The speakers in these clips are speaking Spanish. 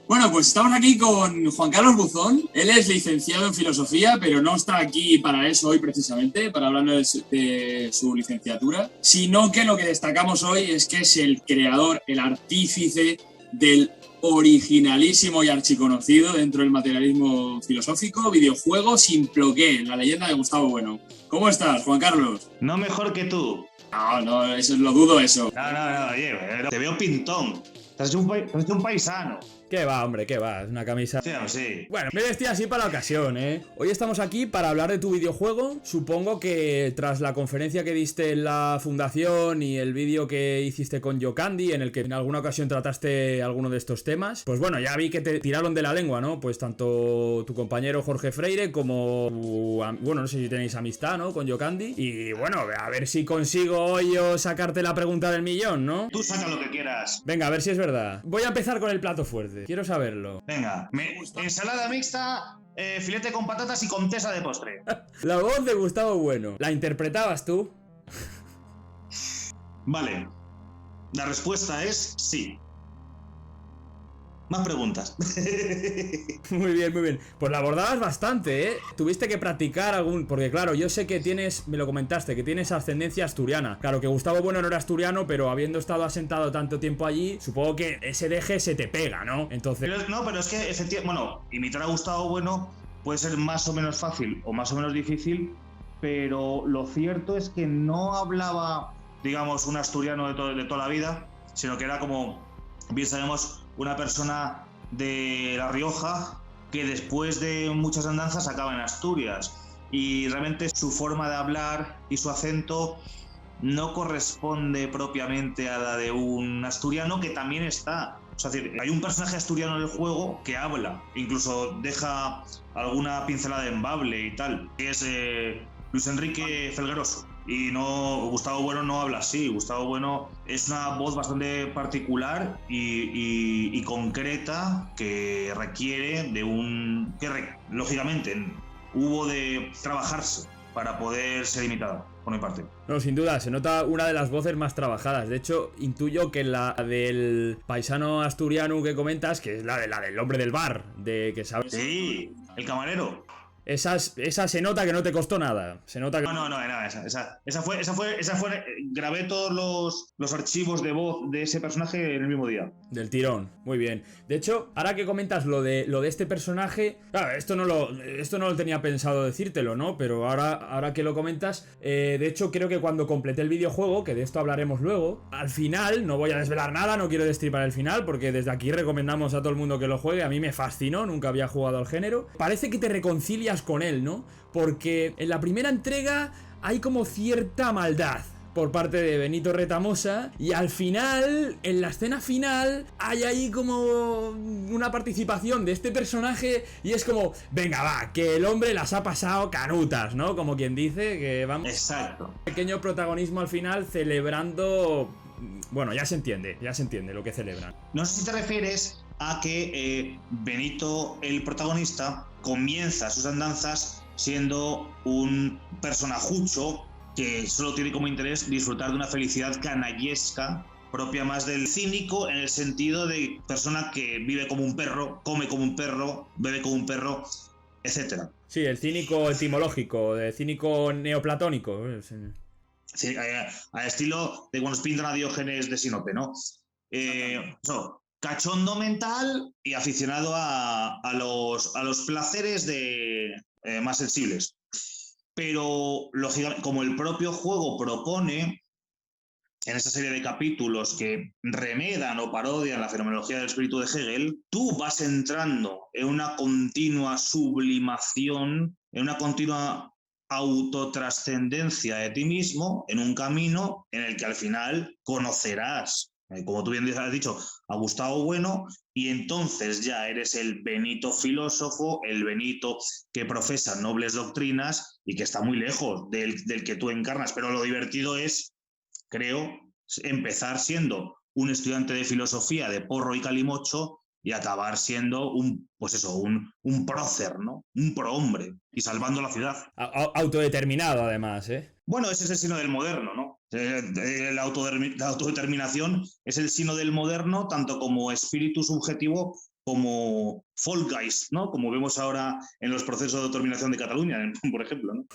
Bueno, pues estamos aquí con Juan Carlos Buzón. Él es licenciado en filosofía, pero no está aquí para eso hoy precisamente, para hablar de su licenciatura, sino que lo que destacamos hoy es que es el creador, el artífice del originalísimo y archiconocido dentro del materialismo filosófico videojuego Simploqué, la leyenda de Gustavo Bueno. ¿Cómo estás, Juan Carlos? No mejor que tú. No, eso lo dudo eso. No, oye, te veo pintón. Te has hecho un paisano. ¿Qué va, hombre? ¿Qué va? Es una camisa... Sí. Bueno, me vestí así para la ocasión, ¿eh? Hoy estamos aquí para hablar de tu videojuego. Supongo que tras la conferencia que diste en la fundación y el vídeo que hiciste con Yocandi, en el que en alguna ocasión trataste alguno de estos temas, pues bueno, ya vi que te tiraron de la lengua, ¿no? Pues tanto tu compañero Jorge Freire como bueno, no sé si tenéis amistad, ¿no? Con Yocandi. Y bueno, a ver si consigo hoy yo sacarte la pregunta del millón, ¿no? Tú saca lo que quieras. Venga, a ver si es verdad. Voy a empezar con el plato fuerte. Quiero saberlo. Venga, ensalada mixta, filete con patatas y con tesa de postre. La voz de Gustavo Bueno. ¿La interpretabas tú? Vale. La respuesta es sí. Más preguntas. Muy bien. Pues la abordabas bastante, ¿eh? Tuviste que practicar algún... Porque claro, yo sé que tienes... Me lo comentaste, que tienes ascendencia asturiana. Claro que Gustavo Bueno no era asturiano, pero habiendo estado asentado tanto tiempo allí, supongo que ese deje se te pega, ¿no? Entonces... Pero es que efectivamente... Bueno, imitar a Gustavo Bueno puede ser más o menos fácil o más o menos difícil, pero lo cierto es que no hablaba, digamos, un asturiano de toda la vida, sino que era como, bien sabemos, una persona de La Rioja que después de muchas andanzas acaba en Asturias, y realmente su forma de hablar y su acento no corresponde propiamente a la de un asturiano, que también está. O sea, es decir, hay un personaje asturiano en el juego que habla, incluso deja alguna pincelada en bable y tal, que es Luis Enrique Felgueroso. Y Gustavo Bueno no habla así. Gustavo Bueno es una voz bastante particular y concreta, que requiere de lógicamente hubo de trabajarse para poder ser imitado, por mi parte. No, sin duda, se nota una de las voces más trabajadas. De hecho, intuyo que la del paisano asturiano que comentas, que es la del hombre del bar, de que sabes... Sí, el camarero. Esa se nota que no te costó nada. Se nota que... Esa fue. Grabé todos los archivos de voz de ese personaje en el mismo día. Del tirón, muy bien. De hecho, ahora que comentas lo de este personaje, claro, esto no lo tenía pensado decírtelo, ¿no? Pero ahora que lo comentas, de hecho creo que cuando completé el videojuego, que de esto hablaremos luego, al final, no voy a desvelar nada, no quiero destripar el final, porque desde aquí recomendamos a todo el mundo que lo juegue. A mí me fascinó, nunca había jugado al género. Parece que te reconcilias con él, ¿no? Porque en la primera entrega hay como cierta maldad por parte de Benito Retamosa, y al final, en la escena final, hay ahí como una participación de este personaje, y es como, venga, va, que el hombre las ha pasado canutas, ¿no? Como quien dice, que vamos... Exacto. Pequeño protagonismo al final, celebrando... Bueno, ya se entiende lo que celebran. No sé si te refieres a que Benito, el protagonista, comienza sus andanzas siendo un personajucho que solo tiene como interés disfrutar de una felicidad canallesca propia más del cínico, en el sentido de persona que vive como un perro, come como un perro, bebe como un perro, etc. Sí, el cínico etimológico, el cínico neoplatónico. Sí, al estilo de cuando nos pintan a Diógenes de Sinope, ¿no? Cachondo mental y aficionado a los placeres más sensibles. Pero, lógicamente, como el propio juego propone, en esa serie de capítulos que remedan o parodian la fenomenología del espíritu de Hegel, tú vas entrando en una continua sublimación, en una continua autotrascendencia de ti mismo, en un camino en el que al final conocerás, como tú bien has dicho, a Gustavo Bueno, y entonces ya eres el Benito filósofo, el Benito que profesa nobles doctrinas y que está muy lejos del que tú encarnas. Pero lo divertido es, creo, empezar siendo un estudiante de filosofía de porro y calimocho y acabar siendo un prócer, ¿no? Un prohombre y salvando la ciudad. Autodeterminado, además, ¿eh? Bueno, ese es el signo del moderno, ¿no? La autodeterminación es el signo del moderno, tanto como espíritu subjetivo como Fall Guys, ¿no? Como vemos ahora en los procesos de autodeterminación de Cataluña, por ejemplo, ¿no?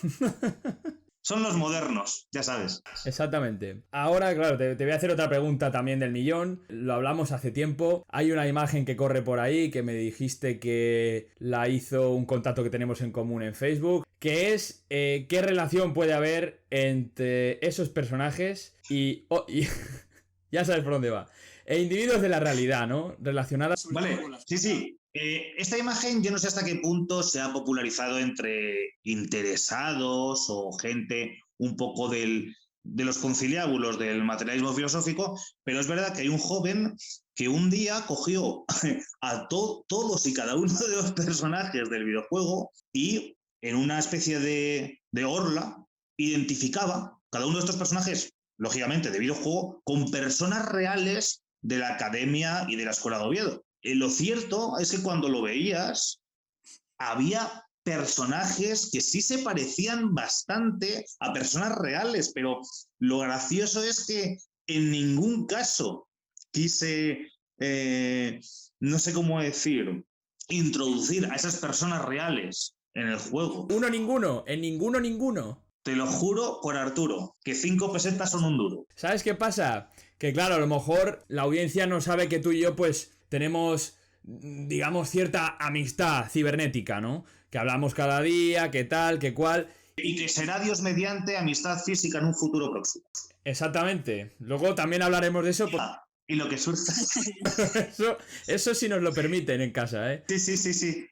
Son los modernos, ya sabes. Exactamente. Ahora, claro, te voy a hacer otra pregunta también del millón. Lo hablamos hace tiempo. Hay una imagen que corre por ahí que me dijiste que la hizo un contacto que tenemos en común en Facebook, que es qué relación puede haber entre esos personajes y ya sabes por dónde va. E individuos de la realidad, ¿no? Relacionadas. Vale, sí. Esta imagen yo no sé hasta qué punto se ha popularizado entre interesados o gente un poco de los conciliábulos del materialismo filosófico, pero es verdad que hay un joven que un día cogió a todos y cada uno de los personajes del videojuego y en una especie de orla identificaba cada uno de estos personajes, lógicamente de videojuego, con personas reales de la academia y de la escuela de Oviedo. Lo cierto es que cuando lo veías, había personajes que sí se parecían bastante a personas reales, pero lo gracioso es que en ningún caso quise, no sé cómo decir, introducir a esas personas reales en el juego. Ninguno. Te lo juro por Arturo, que 5 pesetas son un duro. ¿Sabes qué pasa? Que claro, a lo mejor la audiencia no sabe que tú y yo pues tenemos, digamos, cierta amistad cibernética, ¿no? Que hablamos cada día, que tal, que cual. Y que será Dios mediante amistad física en un futuro próximo. Exactamente. Luego también hablaremos de eso. Y lo que surja. eso sí nos lo permiten en casa, ¿eh? Sí.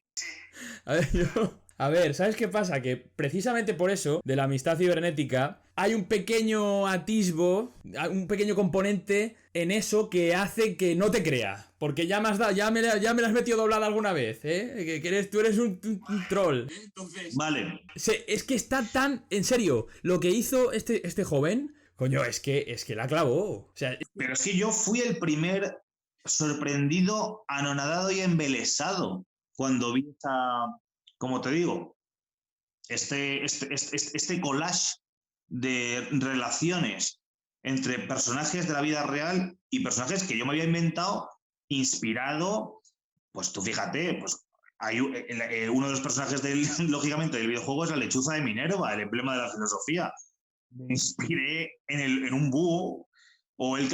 A ver, ¿sabes qué pasa? Que precisamente por eso, de la amistad cibernética, hay un pequeño atisbo, un pequeño componente en eso que hace que no te crea. Porque ya me la has metido doblada alguna vez, ¿eh? Que tú eres un troll. Entonces, vale. Es que está tan... En serio, lo que hizo este joven... Coño, es que la clavó. O sea, pero es que yo fui el primer sorprendido, anonadado y embelesado cuando vi esta... Como te digo, este collage de relaciones entre personajes de la vida real y personajes que yo me había inventado, inspirado, pues tú fíjate, pues hay uno de los personajes lógicamente del videojuego es la lechuza de Minerva, el emblema de la filosofía. Me inspiré en un búho o el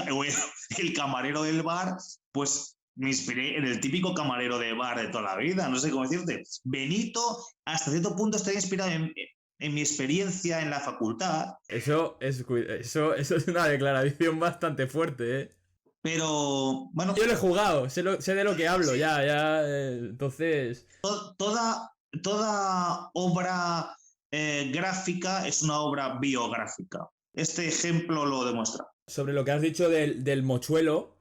camarero del bar, pues me inspiré en el típico camarero de bar de toda la vida, no sé cómo decirte. Benito, hasta cierto punto, está inspirado en mi experiencia en la facultad. Eso es una declaración bastante fuerte, ¿eh? Pero, bueno... Yo lo he jugado, sé de lo que hablo, entonces... Toda obra gráfica es una obra biográfica. Este ejemplo lo demuestra. Sobre lo que has dicho del mochuelo...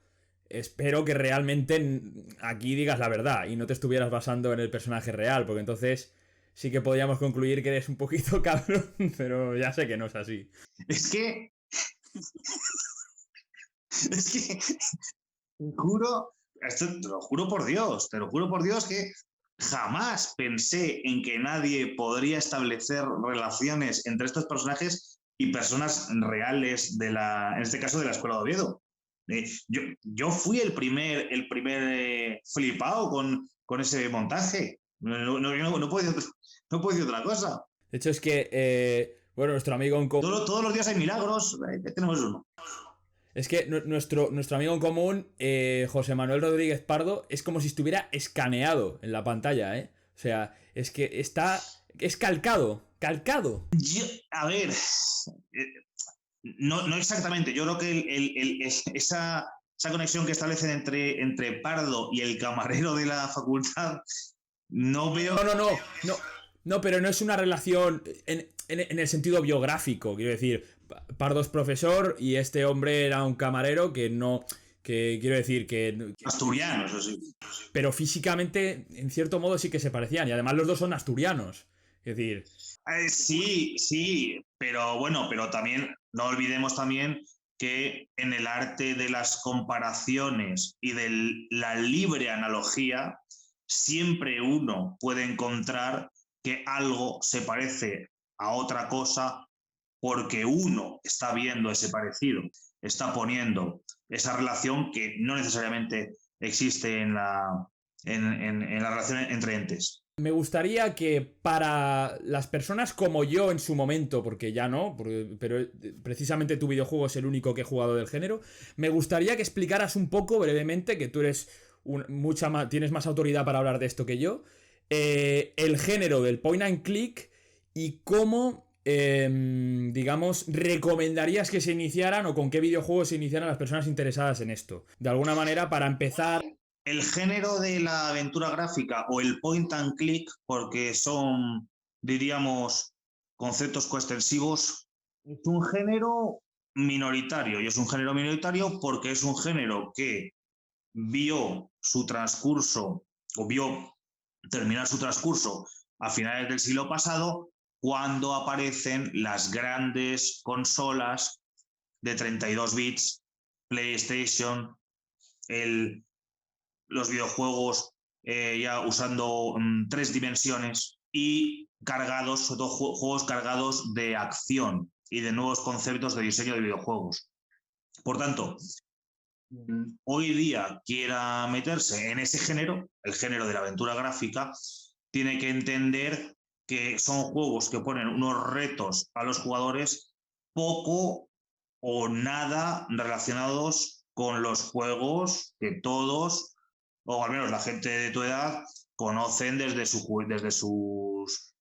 Espero que realmente aquí digas la verdad y no te estuvieras basando en el personaje real, porque entonces sí que podríamos concluir que eres un poquito cabrón, pero ya sé que no es así. Es que te juro, te lo juro por Dios que jamás pensé en que nadie podría establecer relaciones entre estos personajes y personas reales en este caso de la Escuela de Oviedo. Yo fui el primer flipado con ese montaje. No puedo decir otra cosa. De hecho es que, bueno, nuestro amigo en común... Todos los días hay milagros, tenemos uno. Es que nuestro amigo en común, José Manuel Rodríguez Pardo, es como si estuviera escaneado en la pantalla, ¿eh? O sea, es que es calcado. A ver... No exactamente. Yo creo que esa conexión que establecen entre Pardo y el camarero de la facultad, no veo... No, pero no es una relación en el sentido biográfico. Quiero decir, Pardo es profesor y este hombre era un camarero que no... Que quiero decir que... Asturianos, eso sí. Pero físicamente, en cierto modo, sí que se parecían. Y además los dos son asturianos. Es decir... Sí, pero bueno, pero también no olvidemos también que en el arte de las comparaciones y de la libre analogía, siempre uno puede encontrar que algo se parece a otra cosa porque uno está viendo ese parecido, está poniendo esa relación que no necesariamente existe en en la relación entre entes. Me gustaría que para las personas como yo en su momento, porque ya no, pero precisamente tu videojuego es el único que he jugado del género, me gustaría que explicaras un poco brevemente, que tú eres tienes más autoridad para hablar de esto que yo, el género del point and click y cómo, digamos, recomendarías que se iniciaran o con qué videojuegos se iniciaran las personas interesadas en esto. De alguna manera, para empezar... El género de la aventura gráfica o el point and click, porque son, diríamos, conceptos coextensivos, es un género minoritario. Y es un género minoritario porque es un género que vio su transcurso o vio terminar su transcurso a finales del siglo pasado, cuando aparecen las grandes consolas de 32 bits, PlayStation, los videojuegos ya usando 3 dimensiones y cargados, sobre todo juegos cargados de acción y de nuevos conceptos de diseño de videojuegos. Por tanto, hoy día quiera meterse en ese género, el género de la aventura gráfica, tiene que entender que son juegos que ponen unos retos a los jugadores poco o nada relacionados con los juegos que todos, o al menos la gente de tu edad, conocen desde sus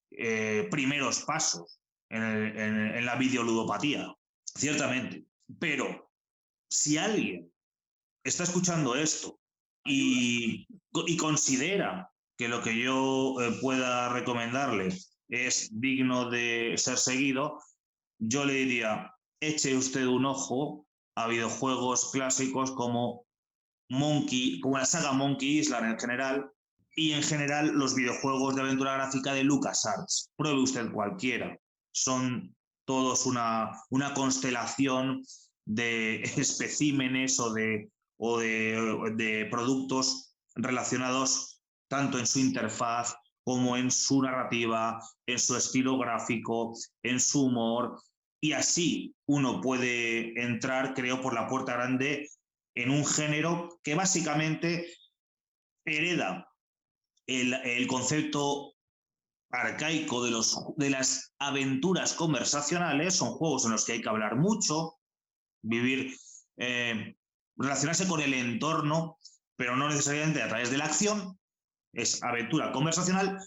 primeros pasos en la videoludopatía, ciertamente. Pero si alguien está escuchando esto y considera que lo que yo pueda recomendarle es digno de ser seguido, yo le diría, eche usted un ojo a videojuegos clásicos como la saga Monkey Island en general, y en general los videojuegos de aventura gráfica de LucasArts. Pruebe usted cualquiera. Son todos una constelación de especímenes o de productos relacionados tanto en su interfaz como en su narrativa, en su estilo gráfico, en su humor, y así uno puede entrar, creo, por la puerta grande en un género que básicamente hereda el concepto arcaico de las aventuras conversacionales. Son juegos en los que hay que hablar mucho, relacionarse con el entorno, pero no necesariamente a través de la acción. Es aventura conversacional,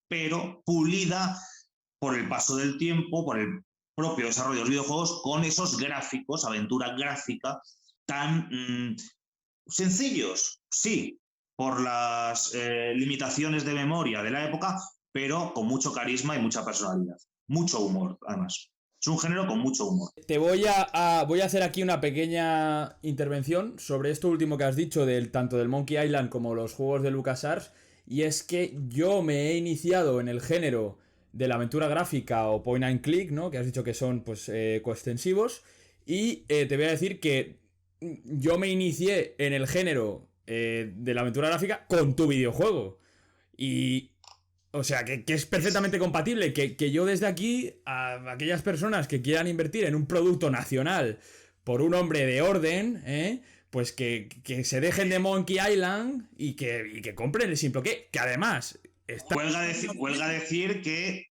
pero pulida por el paso del tiempo, por el propio desarrollo de los videojuegos, con esos gráficos, aventura gráfica, tan sencillos, sí, por las limitaciones de memoria de la época, pero con mucho carisma y mucha personalidad. Mucho humor, además. Es un género con mucho humor. Te voy a hacer aquí una pequeña intervención sobre esto último que has dicho, tanto del Monkey Island como los juegos de LucasArts, y es que yo me he iniciado en el género de la aventura gráfica o point and click, ¿no? Que has dicho que son pues coextensivos, y te voy a decir que yo me inicié en el género de la aventura gráfica con tu videojuego. Y... o sea, que es perfectamente compatible. Que yo desde aquí, a aquellas personas que quieran invertir en un producto nacional por un hombre de orden, pues que se dejen de Monkey Island y que compren el Simple que además... Huelga decir que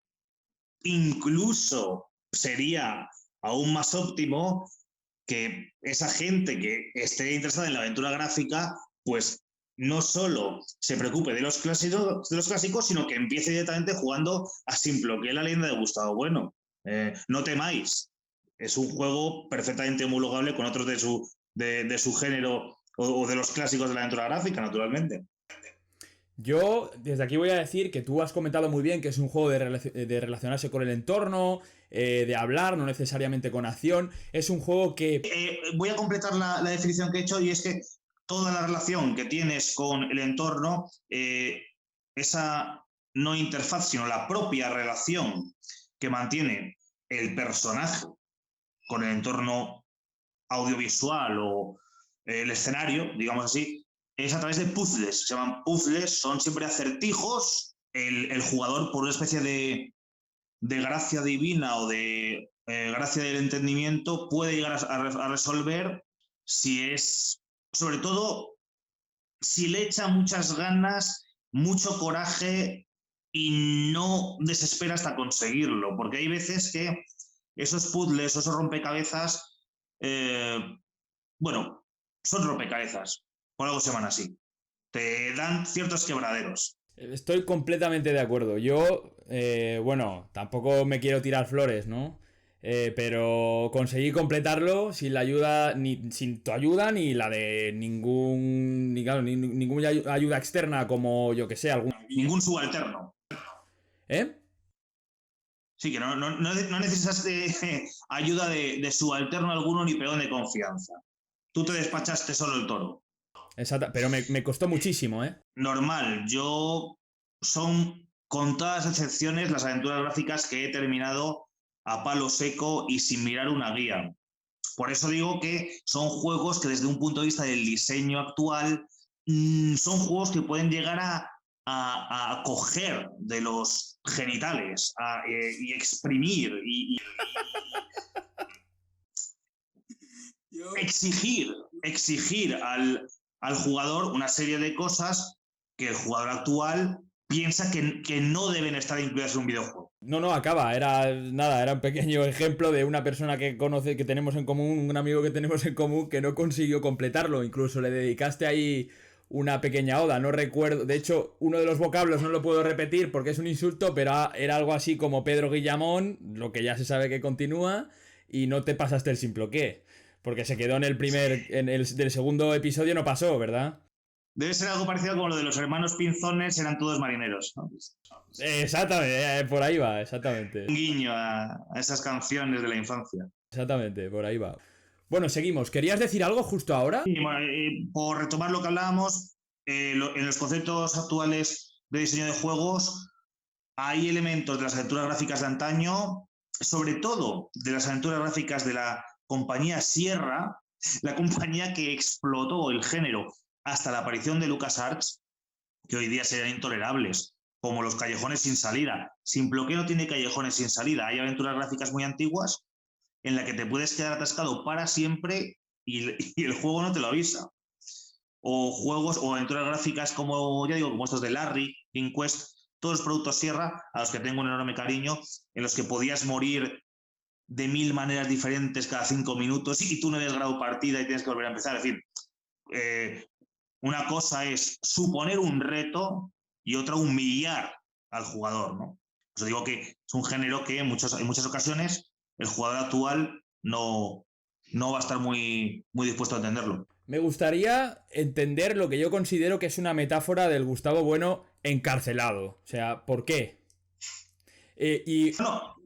incluso sería aún más óptimo que esa gente que esté interesada en la aventura gráfica, pues no solo se preocupe de los clásicos, sino que empiece directamente jugando a Simple, que es la leyenda de Gustavo Bueno. No temáis, es un juego perfectamente homologable con otros de su género o de los clásicos de la aventura gráfica, naturalmente. Yo desde aquí voy a decir que tú has comentado muy bien que es un juego de relacionarse con el entorno, de hablar, no necesariamente con acción. Es un juego que... voy a completar la definición que he hecho, y es que toda la relación que tienes con el entorno, esa no interfaz, sino la propia relación que mantiene el personaje con el entorno audiovisual o el escenario, digamos así, es a través de puzzles. Se llaman puzzles, son siempre acertijos. El jugador, por una especie de gracia divina o de gracia del entendimiento, puede llegar a resolver si es... Sobre todo, si le echa muchas ganas, mucho coraje y no desespera hasta conseguirlo, porque hay veces que esos puzzles, esos rompecabezas, bueno, son rompecabezas, por algo se llaman así. Te dan ciertos quebraderos. Estoy completamente de acuerdo. Yo, bueno, tampoco me quiero tirar flores, ¿no? Pero conseguí completarlo sin la ayuda, sin tu ayuda, ni la de ninguna ayuda externa, como yo que sé, algún. Ningún subalterno. ¿Eh? Sí, que no necesitas ayuda de subalterno alguno ni peón de confianza. Tú te despachaste solo el toro. Exacto, pero me costó muchísimo, ¿eh? Normal, son con todas las excepciones las aventuras gráficas que he terminado a palo seco y sin mirar una guía. Por eso digo que son juegos que desde un punto de vista del diseño actual son juegos que pueden llegar a coger de los genitales y exprimir y exigir al jugador una serie de cosas que el jugador actual piensa que no deben estar incluidas en un videojuego. No, acaba, era un pequeño ejemplo de una persona que tenemos en común, un amigo que tenemos en común que no consiguió completarlo, incluso le dedicaste ahí una pequeña oda, no recuerdo, de hecho uno de los vocablos no lo puedo repetir porque es un insulto, pero era algo así como Pedro Guillamón, lo que ya se sabe que continúa, y no te pasaste el simploqué, porque se quedó en el del segundo episodio, no pasó, ¿verdad? Debe ser algo parecido como lo de los hermanos Pinzones, eran todos marineros, ¿no? Exactamente, por ahí va, exactamente. Un guiño a esas canciones de la infancia. Exactamente, por ahí va. Bueno, seguimos. ¿Querías decir algo justo ahora? Sí, por retomar lo que hablábamos, en los conceptos actuales de diseño de juegos hay elementos de las aventuras gráficas de antaño, sobre todo de las aventuras gráficas de la compañía Sierra, la compañía que explotó el género hasta la aparición de LucasArts, que hoy día serían intolerables, como los callejones sin salida. Simploqué no tiene callejones sin salida. Hay aventuras gráficas muy antiguas en las que te puedes quedar atascado para siempre y el juego no te lo avisa. O juegos o aventuras gráficas como, ya digo, como estos de Larry, Inquest, todos los productos Sierra, a los que tengo un enorme cariño, en los que podías morir de 1000 maneras diferentes cada 5 minutos y tú no habías grabado partida y tienes que volver a empezar. Es decir, una cosa es suponer un reto y otra humillar al jugador, ¿no? Os digo que es un género que en muchas ocasiones el jugador actual no va a estar muy, muy dispuesto a entenderlo. Me gustaría entender lo que yo considero que es una metáfora del Gustavo Bueno encarcelado. O sea, ¿por qué? Bueno,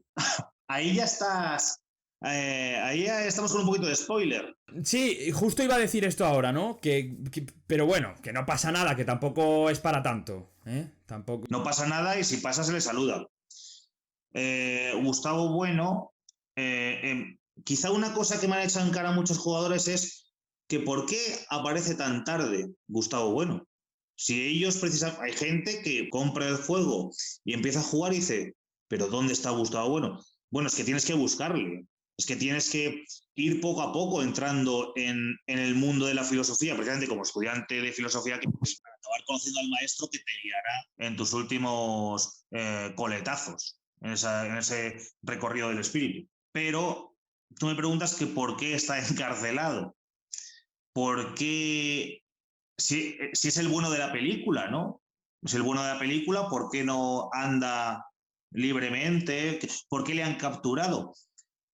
ahí ya estás. Ahí ya estamos con un poquito de spoiler. Sí, justo iba a decir esto ahora, ¿no? Pero bueno, que no pasa nada, que tampoco es para tanto, ¿eh? Tampoco. No pasa nada y si pasa se le saluda. Gustavo Bueno, quizá una cosa que me han hecho en cara a muchos jugadores es que ¿por qué aparece tan tarde Gustavo Bueno? Si ellos precisan, hay gente que compra el juego y empieza a jugar y dice, ¿pero dónde está Gustavo Bueno? Bueno, es que tienes que buscarle. Es que tienes que ir poco a poco entrando en el mundo de la filosofía, precisamente como estudiante de filosofía, que pues, para acabar conociendo al maestro que te guiará en tus últimos coletazos, en ese recorrido del espíritu. Pero tú me preguntas que por qué está encarcelado. ¿Por qué? Si es el bueno de la película, ¿no? Es el bueno de la película, ¿por qué no anda libremente? ¿Por qué le han capturado?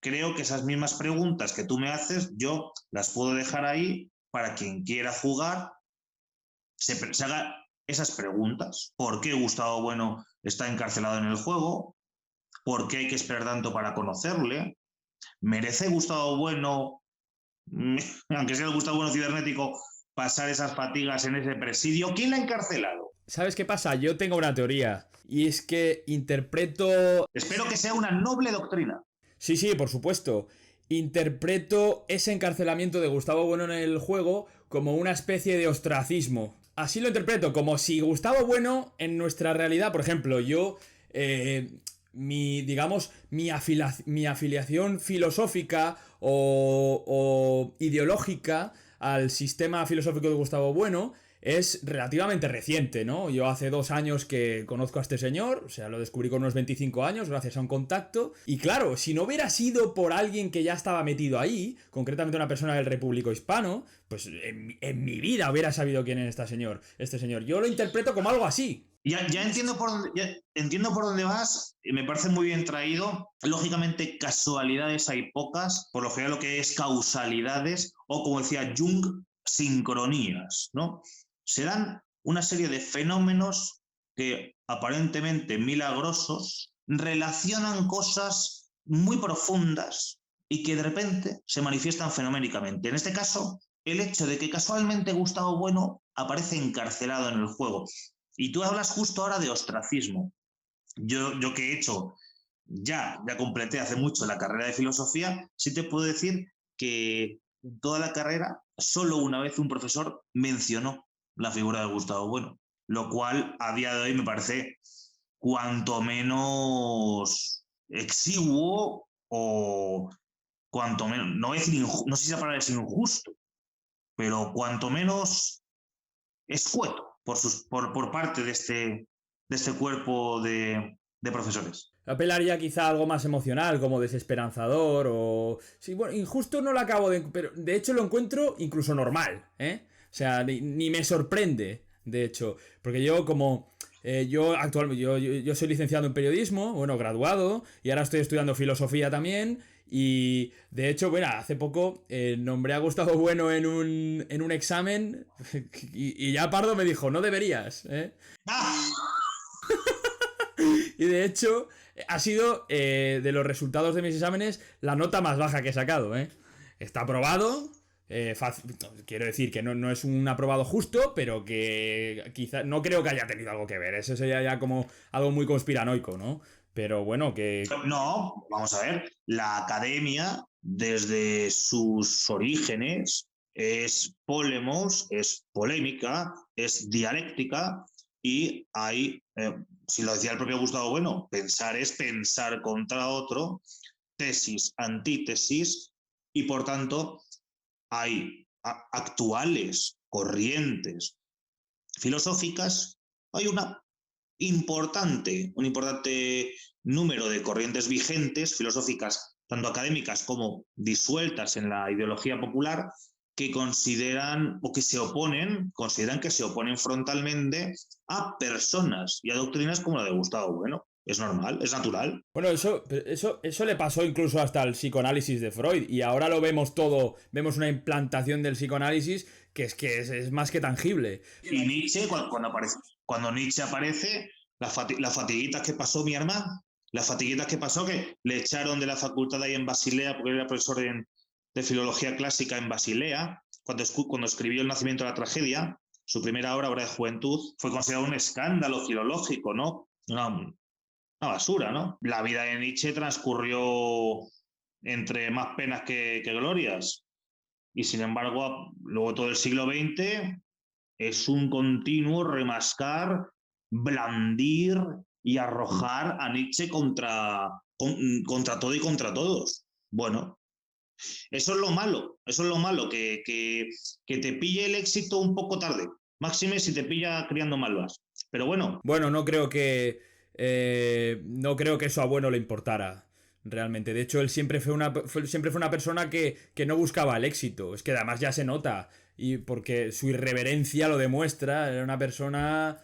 Creo que esas mismas preguntas que tú me haces, yo las puedo dejar ahí para quien quiera jugar, se haga esas preguntas. ¿Por qué Gustavo Bueno está encarcelado en el juego? ¿Por qué hay que esperar tanto para conocerle? ¿Merece Gustavo Bueno, aunque sea el Gustavo Bueno cibernético, pasar esas fatigas en ese presidio? ¿Quién la ha encarcelado? ¿Sabes qué pasa? Yo tengo una teoría, y es que interpreto... Espero que sea una noble doctrina. Sí, por supuesto. Interpreto ese encarcelamiento de Gustavo Bueno en el juego como una especie de ostracismo. Así lo interpreto, como si Gustavo Bueno en nuestra realidad, por ejemplo, yo... mi afiliación filosófica o ideológica al sistema filosófico de Gustavo Bueno es relativamente reciente, ¿no? Yo hace 2 años que conozco a este señor, o sea, lo descubrí con unos 25 años gracias a un contacto. Y claro, si no hubiera sido por alguien que ya estaba metido ahí, concretamente una persona del Repúblico Hispano, pues en mi vida hubiera sabido quién es este señor. Yo lo interpreto como algo así. Ya entiendo por dónde vas, y me parece muy bien traído. Lógicamente, casualidades hay pocas, por lo general lo que es causalidades, o como decía Jung, sincronías, ¿no? Se dan una serie de fenómenos que aparentemente milagrosos relacionan cosas muy profundas y que de repente se manifiestan fenoménicamente. En este caso, el hecho de que casualmente Gustavo Bueno aparece encarcelado en el juego. Y tú hablas justo ahora de ostracismo. Yo que he hecho, ya completé hace mucho la carrera de filosofía, sí te puedo decir que en toda la carrera solo una vez un profesor mencionó la figura de Gustavo Bueno, lo cual a día de hoy me parece cuanto menos exiguo o cuanto menos, no voy a decir no sé si la palabra es injusto, pero cuanto menos escueto por parte de este cuerpo de profesores. Apelaría quizá a algo más emocional, como desesperanzador o... Sí, bueno, injusto no lo acabo de... Pero de hecho lo encuentro incluso normal, ¿eh? O sea, ni me sorprende, de hecho. Porque yo como... yo soy licenciado en periodismo, bueno, graduado, y ahora estoy estudiando filosofía también. Y de hecho, bueno, hace poco nombré a Gustavo Bueno en un examen y ya Pardo me dijo, no deberías, ¿eh? ¡Ah! Y de hecho, ha sido de los resultados de mis exámenes la nota más baja que he sacado, ¿eh? Está aprobado. Quiero decir que no es un aprobado justo, pero que quizá no creo que haya tenido algo que ver. Eso sería ya como algo muy conspiranoico, ¿no? Pero bueno, que... No, vamos a ver, la academia desde sus orígenes es polemos, es polémica, es dialéctica y hay, si lo decía el propio Gustavo Bueno, pensar es pensar contra otro, tesis, antítesis y por tanto hay actuales corrientes filosóficas, hay un importante número de corrientes vigentes filosóficas, tanto académicas como disueltas en la ideología popular, que consideran que se oponen frontalmente a personas y a doctrinas como la de Gustavo Bueno. Es normal, es natural. Bueno, eso le pasó incluso hasta al psicoanálisis de Freud. Y ahora lo vemos todo. Vemos una implantación del psicoanálisis que es más que tangible. Y Nietzsche, cuando Nietzsche aparece, las fatiguitas que pasó mi hermano, las fatiguitas que pasó, que le echaron de la facultad ahí en Basilea, porque era profesor de filología clásica en Basilea, cuando escribió El nacimiento de la tragedia, su primera obra de juventud, fue considerado un escándalo filológico, ¿no? Una basura, ¿no? La vida de Nietzsche transcurrió entre más penas que glorias. Y sin embargo, luego todo el siglo XX es un continuo remascar, blandir y arrojar a Nietzsche contra todo y contra todos. Bueno, eso es lo malo, que te pille el éxito un poco tarde. Máxime si te pilla criando malvas. Pero bueno. Bueno, no creo que eso a Bueno le importara. Realmente. De hecho, él siempre fue una persona que no buscaba el éxito. Es que además ya se nota. Y porque su irreverencia lo demuestra. Era una persona...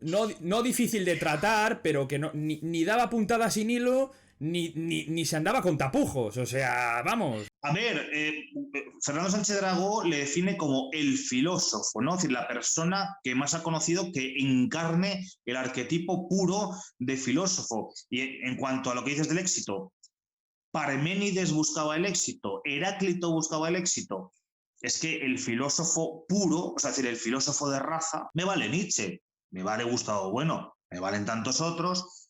no difícil de tratar, pero que ni daba puntadas sin hilo, ni se andaba con tapujos. O sea, vamos. A ver, Fernando Sánchez Dragó le define como el filósofo, ¿no? Es decir, la persona que más ha conocido que encarne el arquetipo puro de filósofo. Y en cuanto a lo que dices del éxito, Parménides buscaba el éxito, Heráclito buscaba el éxito. Es que el filósofo puro, o sea, es decir, el filósofo de raza, me vale Nietzsche, me vale Gustavo Bueno, me valen tantos otros.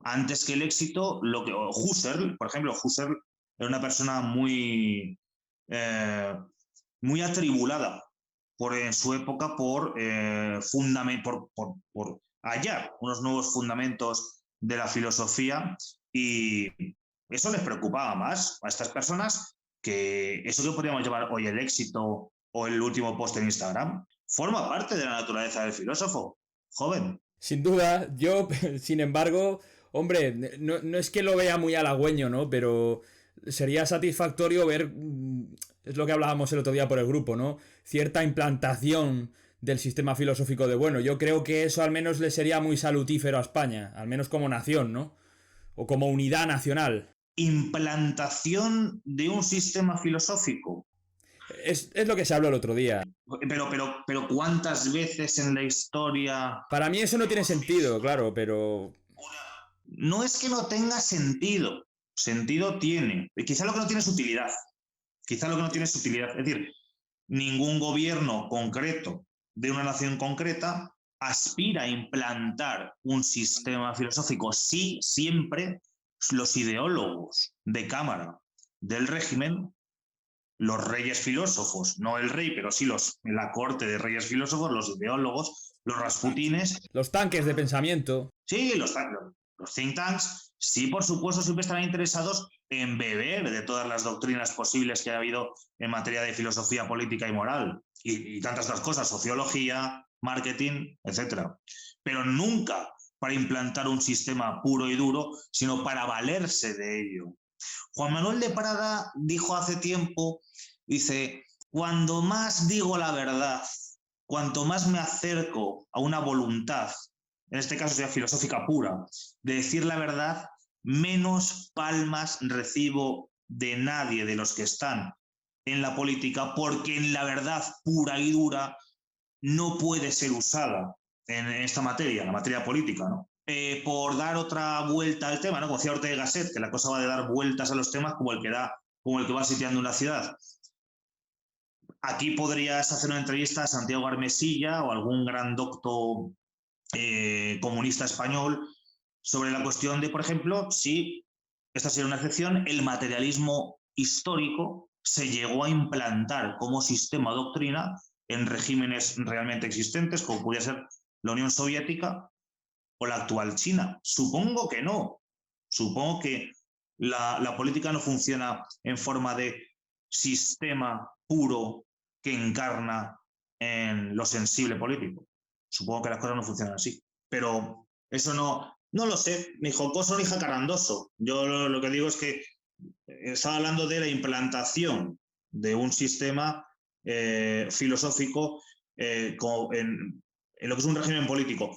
Antes que el éxito, Husserl, por ejemplo, Husserl era una persona muy atribulada en su época por hallar unos nuevos fundamentos de la filosofía, y eso les preocupaba más a estas personas que eso que podríamos llamar hoy el éxito o el último post en Instagram. Forma parte de la naturaleza del filósofo, joven. Sin duda, yo, sin embargo, hombre, no es que lo vea muy halagüeño, ¿no? Pero sería satisfactorio ver, es lo que hablábamos el otro día por el grupo, ¿no? Cierta implantación del sistema filosófico de bueno. Yo creo que eso al menos le sería muy salutífero a España, al menos como nación, ¿no? O como unidad nacional. Implantación de un sistema filosófico. Es lo que se habló el otro día. Pero ¿cuántas veces en la historia? Para mí eso no tiene sentido, claro, pero... No es que no tenga sentido. Sentido tiene. Quizá lo que no tiene es utilidad. Es decir, ningún gobierno concreto de una nación concreta aspira a implantar un sistema filosófico. Sí, siempre los ideólogos de cámara del régimen, los reyes filósofos, no el rey, pero sí la corte de reyes filósofos, los ideólogos, los rasputines. Los tanques de pensamiento. Sí, los think tanks, sí, por supuesto, siempre estarán interesados en beber de todas las doctrinas posibles que ha habido en materia de filosofía política y moral, y tantas otras cosas, sociología, marketing, etc. Pero nunca para implantar un sistema puro y duro, sino para valerse de ello. Juan Manuel de Prada dijo hace tiempo, dice, cuando más digo la verdad, cuanto más me acerco a una voluntad, en este caso sería filosófica pura, de decir la verdad, menos palmas recibo de nadie de los que están en la política, porque en la verdad pura y dura no puede ser usada en esta materia, la materia política, ¿no? Por dar otra vuelta al tema, ¿no? Como decía Ortega y Gasset, que la cosa va de dar vueltas a los temas como el que va sitiando una ciudad. Aquí podrías hacer una entrevista a Santiago Armesilla o algún gran doctor comunista español sobre la cuestión de, por ejemplo, si, esta sería una excepción, el materialismo histórico se llegó a implantar como sistema de doctrina en regímenes realmente existentes, como podría ser la Unión Soviética o la actual China. Supongo que no. Supongo que la política no funciona en forma de sistema puro que encarna en lo sensible político. Supongo que las cosas no funcionan así. Pero eso no lo sé, ni jocoso ni jacarandoso. Yo lo que digo es que estaba hablando de la implantación de un sistema filosófico en lo que es un régimen político.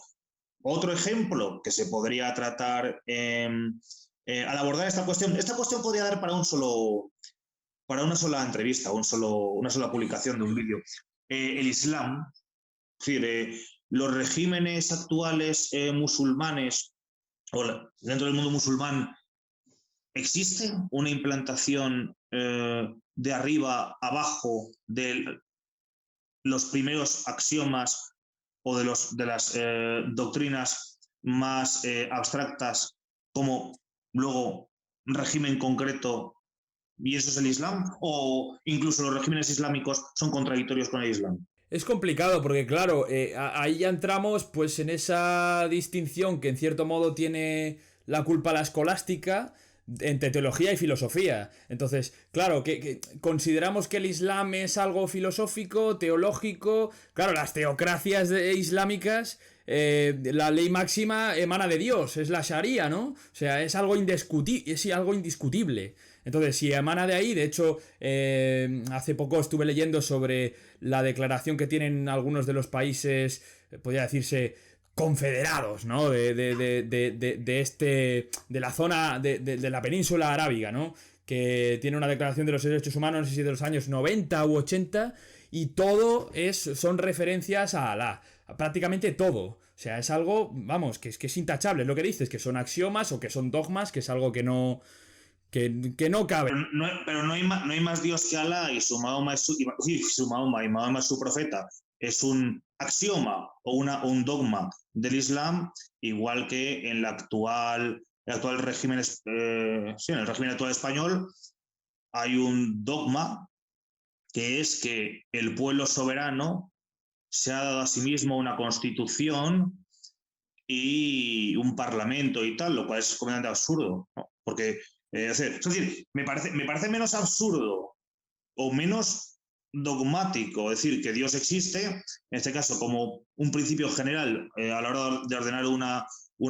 Otro ejemplo que se podría tratar al abordar esta cuestión podría dar para una sola entrevista, una sola publicación de un vídeo. El Islam, es decir, los regímenes actuales musulmanes, o dentro del mundo musulmán, ¿existe una implantación de arriba abajo de los primeros axiomas o de las doctrinas más abstractas como luego régimen concreto, y eso es el Islam? ¿O incluso los regímenes islámicos son contradictorios con el Islam? Es complicado porque, claro, ahí ya entramos pues en esa distinción que en cierto modo tiene la culpa la escolástica entre teología y filosofía. Entonces, claro, que consideramos que el Islam es algo filosófico, teológico. Claro, las teocracias islámicas, la ley máxima emana de Dios, es la Sharia, ¿no? O sea, es algo indiscutible. Entonces, si emana de ahí, de hecho, hace poco estuve leyendo sobre la declaración que tienen algunos de los países, podría decirse, confederados, ¿no? De la zona de la península arábiga, ¿no? Que tiene una declaración de los derechos humanos, no sé si de los años 90 u 80, y todo son referencias a Alá. Prácticamente todo. O sea, es algo, vamos, que es intachable. Es lo que dices, que son axiomas o que son dogmas, que es algo que no cabe. Pero no hay más Dios que Alá, y su Mahoma es su profeta. Es un axioma o un dogma del Islam, igual que en el actual régimen, en el régimen actual español hay un dogma que es que el pueblo soberano se ha dado a sí mismo una constitución y un parlamento y tal, lo cual es completamente absurdo, ¿no? Porque es decir, me parece menos absurdo o menos dogmático, es decir, que Dios existe, en este caso como un principio general a la hora de ordenar una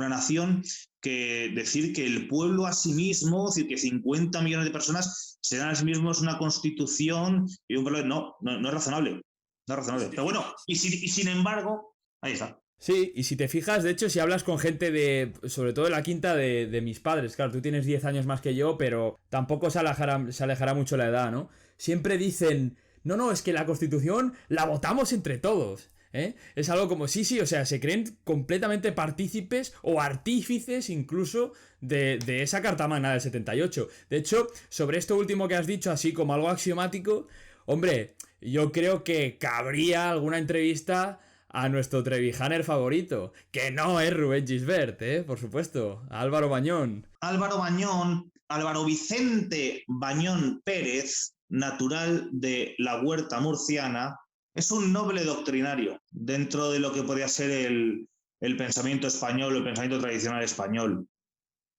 nación, que decir que el pueblo a sí mismo, es decir, que 50 millones de personas se dan a sí mismos una constitución y un pueblo, no es razonable. No es razonable. Pero bueno, y sin embargo, ahí está. Sí, y si te fijas, de hecho, si hablas con gente sobre todo de la quinta de mis padres, claro, tú tienes 10 años más que yo, pero tampoco se alejará mucho la edad, ¿no? Siempre dicen, no, es que la Constitución la votamos entre todos, ¿eh? Es algo como, sí, o sea, se creen completamente partícipes o artífices incluso de esa Carta Magna del 78. De hecho, sobre esto último que has dicho, así como algo axiomático, hombre, yo creo que cabría alguna entrevista a nuestro Trevijaner favorito, que no es Rubén Gisbert, por supuesto, a Álvaro Bañón. Álvaro Vicente Bañón Pérez, natural de la Huerta Murciana, es un noble doctrinario dentro de lo que podría ser el pensamiento español, el pensamiento tradicional español,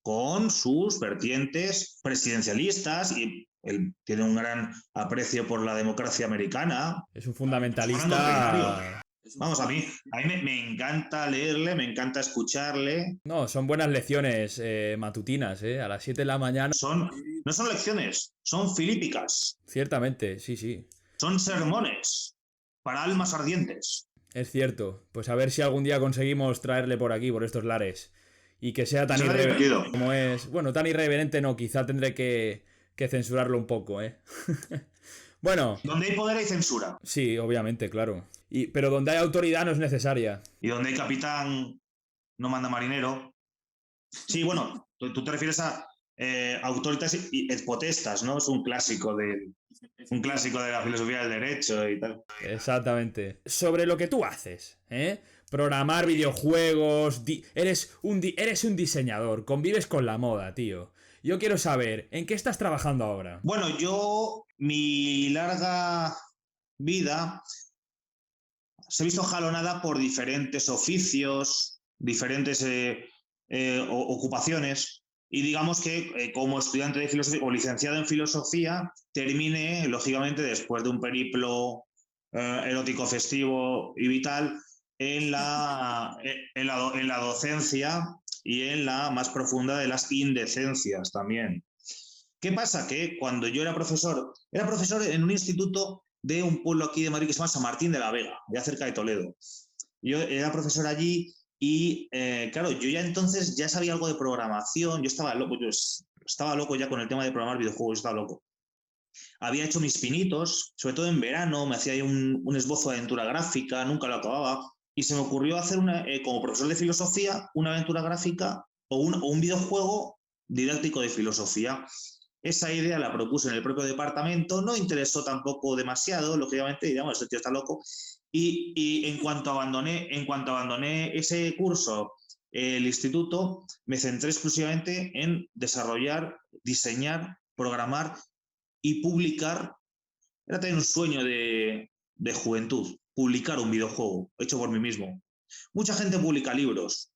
con sus vertientes presidencialistas, y él tiene un gran aprecio por la democracia americana. Es un fundamentalista. Vamos, a mí me encanta leerle, me encanta escucharle. No, son buenas lecciones matutinas, a las 7 de la mañana. No son lecciones, son filípicas. Ciertamente, sí. Son sermones para almas ardientes. Es cierto. Pues a ver si algún día conseguimos traerle por aquí, por estos lares. Y que sea tan irreverente como es. Bueno, tan irreverente no, quizá tendré que censurarlo un poco, Bueno. Donde hay poder hay censura. Sí, obviamente, claro. Pero donde hay autoridad no es necesaria. Y donde hay capitán no manda marinero. Sí, bueno, tú te refieres a autoritas y et potestas, ¿no? Es un clásico de la filosofía del derecho y tal. Exactamente. Sobre lo que tú haces, programar videojuegos, eres un diseñador, convives con la moda, tío. Yo quiero saber, ¿en qué estás trabajando ahora? Bueno, mi larga vida se ha visto jalonada por diferentes oficios, diferentes ocupaciones, y digamos que como estudiante de filosofía o licenciado en filosofía, terminé, lógicamente, después de un periplo erótico, festivo y vital, en la docencia y en la más profunda de las indecencias también. ¿Qué pasa? Que cuando yo era profesor en un instituto de un pueblo aquí de Madrid que se llama San Martín de la Vega, ya cerca de Toledo. Yo era profesor allí y, claro, yo ya entonces ya sabía algo de programación, yo estaba loco ya con el tema de programar videojuegos, estaba loco. Había hecho mis pinitos, sobre todo en verano, me hacía ahí un esbozo de aventura gráfica, nunca lo acababa, y se me ocurrió hacer como profesor de filosofía, una aventura gráfica o un videojuego didáctico de filosofía. Esa idea la propuse en el propio departamento, no interesó tampoco demasiado, lógicamente, digamos, este tío está loco, y en cuanto abandoné ese curso, el instituto, me centré exclusivamente en desarrollar, diseñar, programar y publicar. Era también un sueño de juventud, publicar un videojuego hecho por mí mismo. Mucha gente publica libros,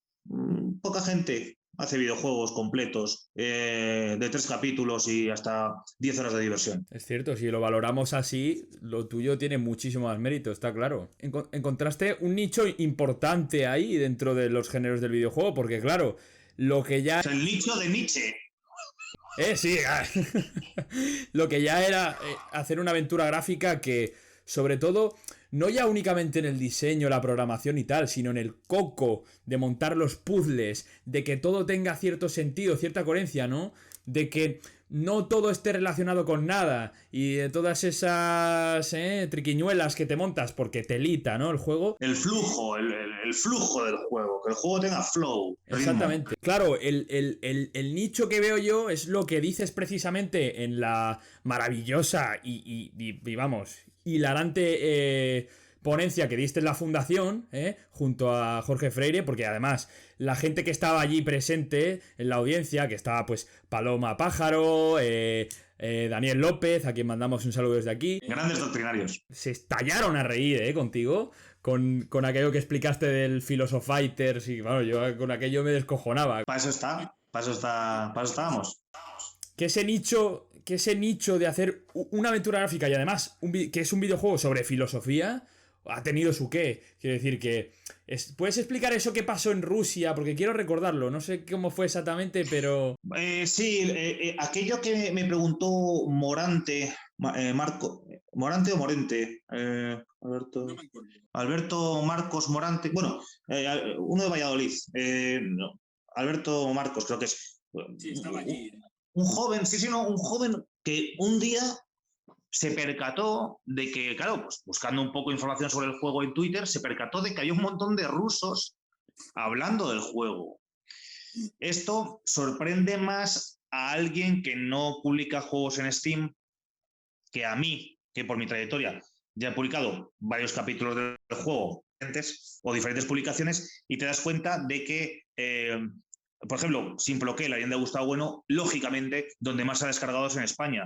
poca gente hace videojuegos completos de 3 capítulos y hasta 10 horas de diversión. Es cierto, si lo valoramos así, lo tuyo tiene muchísimo más mérito, está claro. Encontraste un nicho importante ahí dentro de los géneros del videojuego, porque claro, lo que ya... Es el nicho de Nietzsche. Sí. Lo que ya era hacer una aventura gráfica que, sobre todo, no ya únicamente en el diseño, la programación y tal, sino en el coco de montar los puzzles, de que todo tenga cierto sentido, cierta coherencia, ¿no? De que no todo esté relacionado con nada y de todas esas triquiñuelas que te montas porque telita, ¿no? El juego. El flujo del juego, que el juego tenga flow. Exactamente. Ritmo. Claro, el nicho que veo yo es lo que dices precisamente en la maravillosa y vamos, hilarante ponencia que diste en la fundación, junto a Jorge Freire, porque además la gente que estaba allí presente en la audiencia, que estaba pues Paloma Pájaro, Daniel López, a quien mandamos un saludo desde aquí. Grandes doctrinarios. Se estallaron a reír, contigo, con aquello que explicaste del Philosophyters, y bueno, yo con aquello me descojonaba. Para eso estábamos. Que ese nicho que ese nicho de hacer una aventura gráfica y además que es un videojuego sobre filosofía ha tenido su qué. Quiero decir que... ¿Puedes explicar eso que pasó en Rusia? Porque quiero recordarlo. No sé cómo fue exactamente, pero... Sí, aquello que me preguntó Morante, Marco, Morante o Morente, Alberto, No me acuerdo. Alberto Marcos Morante, bueno, uno de Valladolid, no, Alberto Marcos creo que es. Sí, estaba allí. Un joven, sí, no, un joven que un día se percató de que, claro, pues buscando un poco de información sobre el juego en Twitter, se percató de que había un montón de rusos hablando del juego. Esto sorprende más a alguien que no publica juegos en Steam que a mí, que por mi trayectoria ya he publicado varios capítulos del juego o diferentes publicaciones, y te das cuenta de que, por ejemplo, Simploqué, la leyenda de Gustavo Bueno, lógicamente, donde más se ha descargado es en España.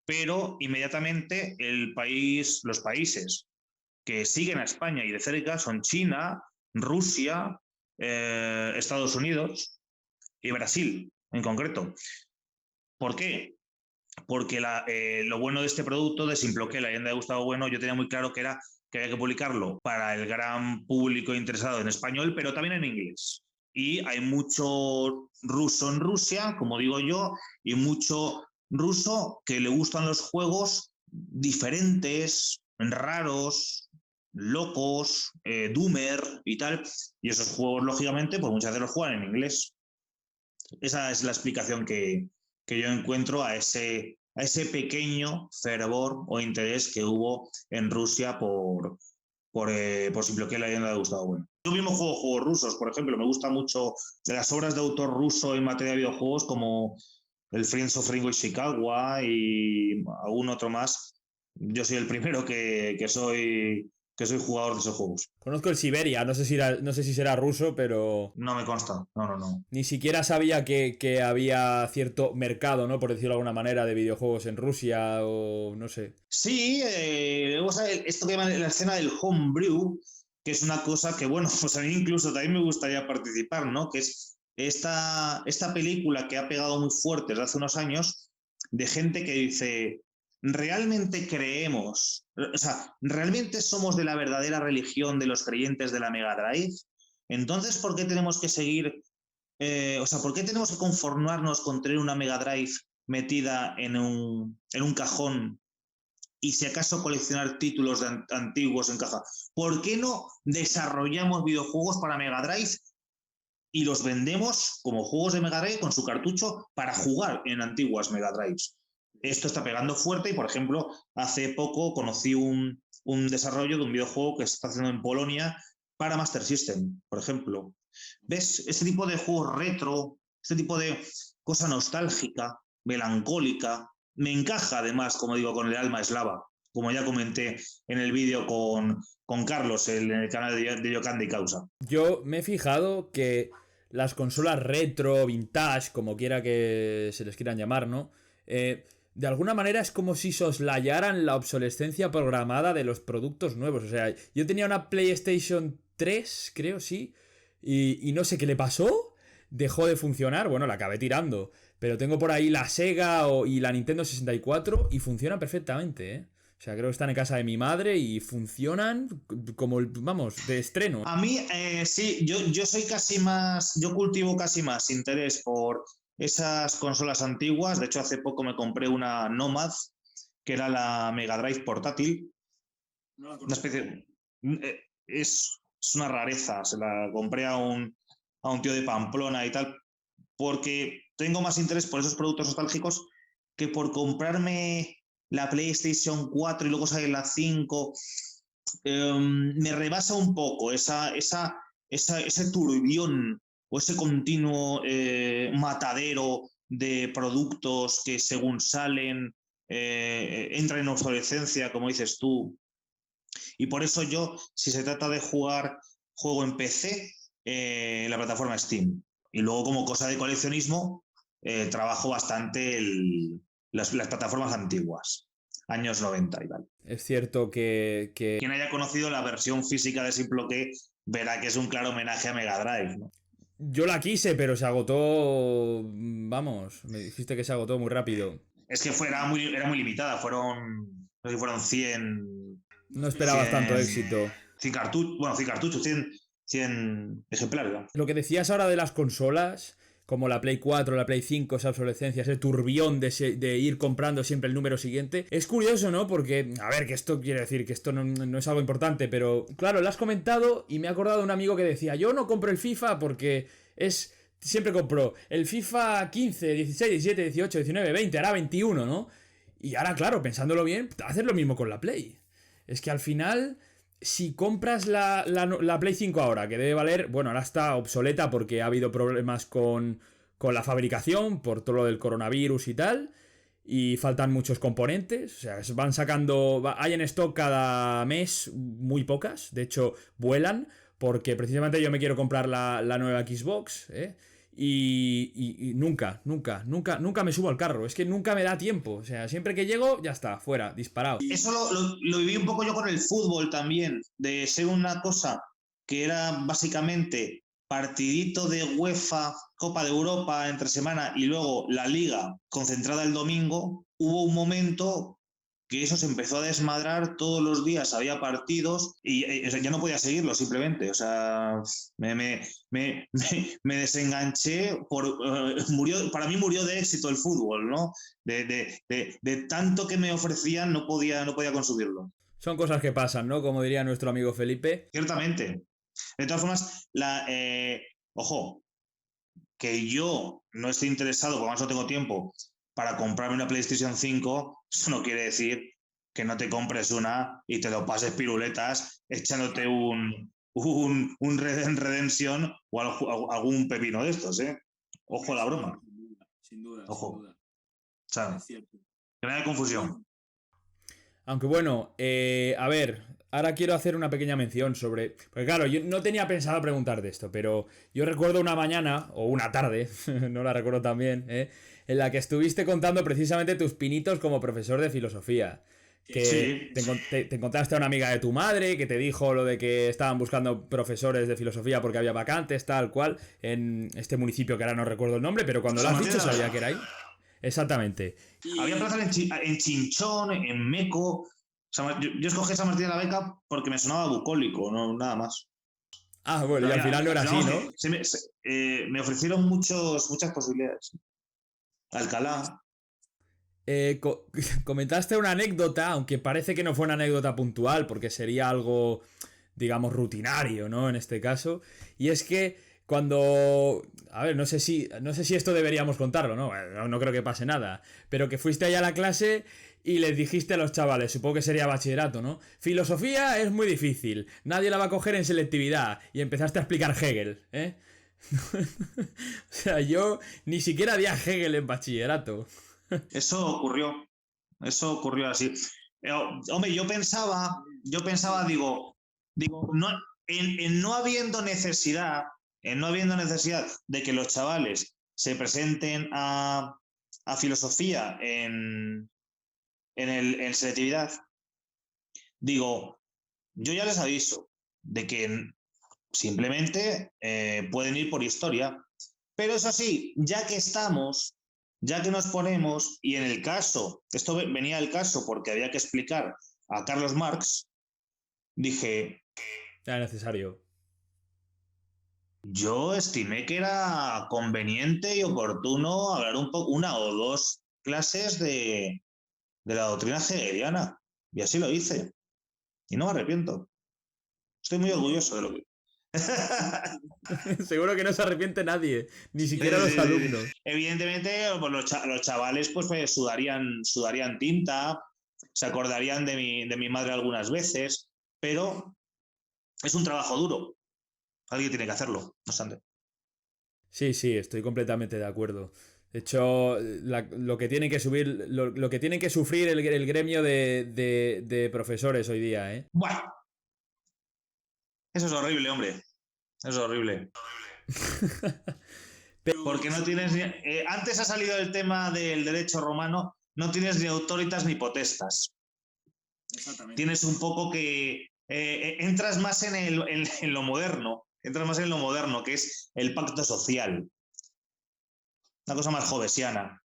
Pero inmediatamente los países que siguen a España y de cerca son China, Rusia, Estados Unidos y Brasil, en concreto. ¿Por qué? Porque lo bueno de este producto, de Simploqué, la leyenda de Gustavo Bueno, yo tenía muy claro que había que publicarlo para el gran público interesado en español, pero también en inglés. Y hay mucho ruso en Rusia, como digo yo, y mucho ruso que le gustan los juegos diferentes, raros, locos, doomer y tal. Y esos juegos, lógicamente, pues muchas veces los juegan en inglés. Esa es la explicación que yo encuentro a ese pequeño fervor o interés que hubo en Rusia por Simploqué, la leyenda de Gustavo Bueno. Yo mismo juego juegos rusos, por ejemplo, me gusta mucho de las obras de autor ruso en materia de videojuegos, como el Friends of Ringo Ishikawa y algún otro más. Yo soy el primero que soy jugador de esos juegos. Conozco el Siberia, no sé si será ruso, pero... No me consta, no. Ni siquiera sabía que había cierto mercado, ¿no? Por decirlo de alguna manera, de videojuegos en Rusia o no sé. Sí, esto que llaman la escena del homebrew, que es una cosa que, bueno, pues a mí incluso también me gustaría participar, ¿no? Que es esta película que ha pegado muy fuerte desde hace unos años, de gente que dice, ¿realmente creemos? O sea, ¿realmente somos de la verdadera religión de los creyentes de la Mega Drive? Entonces, ¿por qué tenemos que seguir? ¿Por qué tenemos que conformarnos con tener una Mega Drive metida en un cajón y si acaso coleccionar títulos antiguos en caja? ¿Por qué no desarrollamos videojuegos para Mega Drive y los vendemos como juegos de Mega Drive con su cartucho para jugar en antiguas Mega Drives? Esto está pegando fuerte y, por ejemplo, hace poco conocí un desarrollo de un videojuego que se está haciendo en Polonia para Master System, por ejemplo. ¿Ves? Este tipo de juegos retro, este tipo de cosa nostálgica, melancólica, me encaja además, como digo, con el alma eslava, como ya comenté en el vídeo con Carlos en el canal de Yocandi Causa. Yo me he fijado que las consolas retro, vintage, como quiera que se les quieran llamar, ¿no? De alguna manera es como si soslayaran la obsolescencia programada de los productos nuevos. O sea, yo tenía una PlayStation 3, creo, sí, y no sé qué le pasó, dejó de funcionar, bueno, la acabé tirando, pero tengo por ahí la Sega y la Nintendo 64 y funcionan perfectamente, ¿eh? O sea, creo que están en casa de mi madre y funcionan como, vamos, de estreno. A mí, sí, yo soy casi más, yo cultivo casi más interés por esas consolas antiguas. De hecho, hace poco me compré una Nomad, que era la Mega Drive portátil. No, una especie es una rareza. Se la compré a un tío de Pamplona y tal, porque tengo más interés por esos productos nostálgicos que por comprarme la PlayStation 4 y luego sale la 5. Me rebasa un poco ese turbión o ese continuo matadero de productos que según salen entran en obsolescencia, como dices tú. Y por eso yo, si se trata de juego en PC, la plataforma Steam. Y luego, como cosa de coleccionismo, trabajo bastante las plataformas antiguas, años 90 y tal. Es cierto que... Quien haya conocido la versión física de Simploqué verá que es un claro homenaje a Mega Drive, ¿no? Yo la quise, pero se agotó... Vamos, me dijiste que se agotó muy rápido. Es que era muy limitada, no sé si fueron 100... No esperabas 100 tanto éxito. 100 cartuchos, bueno, 100 cartuchos, 100 ejemplares, ¿no? Lo que decías ahora de las consolas, como la Play 4, la Play 5, esa obsolescencia, ese turbión de ir comprando siempre el número siguiente. Es curioso, ¿no? Porque, a ver, que esto quiere decir que esto no es algo importante, pero claro, lo has comentado y me he acordado de un amigo que decía, yo no compro el FIFA porque siempre compro el FIFA 15, 16, 17, 18, 19, 20, ahora 21, ¿no? Y ahora, claro, pensándolo bien, haces lo mismo con la Play. Es que al final, si compras la Play 5 ahora, que debe valer, bueno, ahora está obsoleta porque ha habido problemas con la fabricación, por todo lo del coronavirus y tal, y faltan muchos componentes, o sea, van sacando, hay en stock cada mes muy pocas, de hecho, vuelan, porque precisamente yo me quiero comprar la nueva Xbox, ¿eh? Y nunca me subo al carro. Es que nunca me da tiempo. O sea, siempre que llego, ya está, fuera, disparado. Eso lo viví un poco yo con el fútbol también, de ser una cosa que era básicamente partidito de UEFA, Copa de Europa entre semana y luego la Liga concentrada el domingo. Hubo un momento que eso se empezó a desmadrar, todos los días había partidos y o sea, ya no podía seguirlo simplemente, o sea, me desenganché, para mí murió de éxito el fútbol, ¿no? De tanto que me ofrecían no podía consumirlo. Son cosas que pasan, ¿no? Como diría nuestro amigo Felipe. Ciertamente. De todas formas, ojo, que yo no esté interesado, porque además no tengo tiempo, para comprarme una PlayStation 5, eso no quiere decir que no te compres una y te lo pases piruletas echándote un Red Dead Redemption o algún pepino de estos, ¿eh? Ojo a la broma. Sin duda, ojo. Sin duda. O sea, es cierto. Que no haya confusión. Aunque bueno, a ver, ahora quiero hacer una pequeña mención sobre... Porque claro, yo no tenía pensado preguntarte esto, pero yo recuerdo una mañana, o una tarde, no la recuerdo tan bien, en la que estuviste contando precisamente tus pinitos como profesor de filosofía. Que sí. te encontraste a una amiga de tu madre que te dijo lo de que estaban buscando profesores de filosofía porque había vacantes, tal cual, en este municipio que ahora no recuerdo el nombre, pero cuando lo has dicho sabía que era ahí. Exactamente. Había plazas en Chinchón, en Meco. Yo escogí San Martín de la Beca porque me sonaba bucólico, no nada más. Ah, bueno, y al final no era así, ¿no? Me ofrecieron muchas posibilidades. Alcalá. Comentaste una anécdota, aunque parece que no fue una anécdota puntual, porque sería algo, digamos, rutinario, ¿no? En este caso. Y es que cuando... A ver, no sé si esto deberíamos contarlo, ¿no? No creo que pase nada. Pero que fuiste allá a la clase y les dijiste a los chavales, supongo que sería bachillerato, ¿no? Filosofía es muy difícil, nadie la va a coger en selectividad. Y empezaste a explicar Hegel, ¿eh? O sea, yo ni siquiera di a Hegel en bachillerato. Eso ocurrió así. Hombre, yo pensaba, digo, en no habiendo necesidad de que los chavales se presenten a filosofía en selectividad, digo, yo ya les aviso de que simplemente pueden ir por historia, pero eso sí, ya que nos ponemos, y en el caso, esto venía el caso porque había que explicar a Carlos Marx, dije... Era necesario. Yo estimé que era conveniente y oportuno hablar un poco, una o dos clases de la doctrina hegeliana, y así lo hice, y no me arrepiento. Estoy muy orgulloso de lo que... Seguro que no se arrepiente nadie, ni siquiera los alumnos. Evidentemente, pues los chavales pues sudarían tinta, se acordarían de mi madre algunas veces, pero es un trabajo duro. Alguien tiene que hacerlo, no obstante. Sí, estoy completamente de acuerdo. De hecho, lo que tiene que subir, lo que tienen que sufrir el gremio de profesores hoy día, ¿eh? Bueno. Eso es horrible, hombre. Eso es horrible. Porque no tienes... antes ha salido el tema del derecho romano, no tienes ni autoritas ni potestas. Exactamente. Tienes un poco que... entras más en lo moderno. Entras más en lo moderno, que es el pacto social. Una cosa más jovesiana.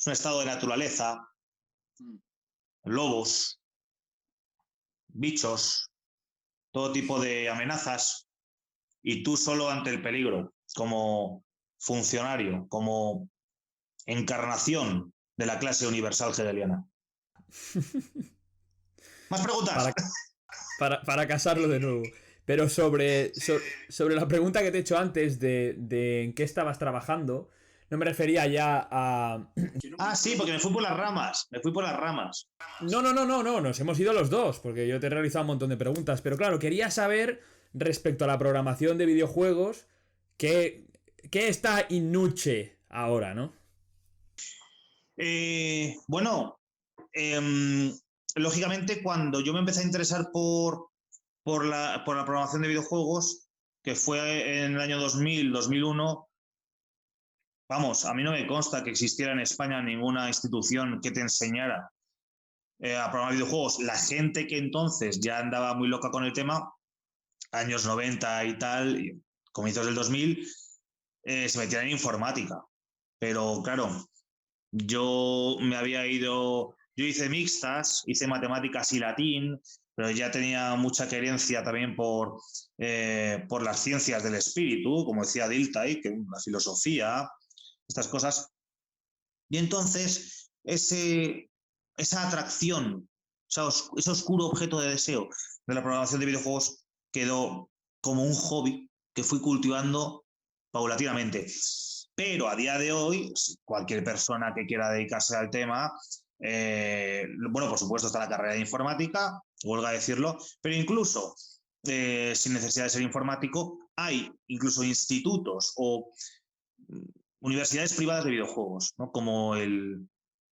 Es un estado de naturaleza, lobos, bichos, todo tipo de amenazas, y tú solo ante el peligro, como funcionario, como encarnación de la clase universal hegeliana. ¿Más preguntas? Para casarlo de nuevo. Pero sobre la pregunta que te he hecho antes de en qué estabas trabajando, no me refería ya a... Sí, porque me fui por las ramas. No, nos hemos ido los dos, porque yo te he realizado un montón de preguntas, pero claro, quería saber respecto a la programación de videojuegos, ¿qué está in nuce ahora, no? Bueno, lógicamente cuando yo me empecé a interesar por la programación de videojuegos, que fue en el año 2000, 2001, vamos, a mí no me consta que existiera en España ninguna institución que te enseñara a programar videojuegos. La gente que entonces ya andaba muy loca con el tema, años 90 y tal, comienzos del 2000, se metían en informática. Pero claro, yo hice mixtas, hice matemáticas y latín, pero ya tenía mucha querencia también por las ciencias del espíritu, como decía Dilthey, que la filosofía, estas cosas. Y entonces esa atracción, ese oscuro objeto de deseo de la programación de videojuegos quedó como un hobby que fui cultivando paulatinamente. Pero a día de hoy, cualquier persona que quiera dedicarse al tema, bueno, por supuesto está la carrera de informática, huelga decirlo, pero incluso sin necesidad de ser informático, hay incluso institutos o universidades privadas de videojuegos, ¿no? Como el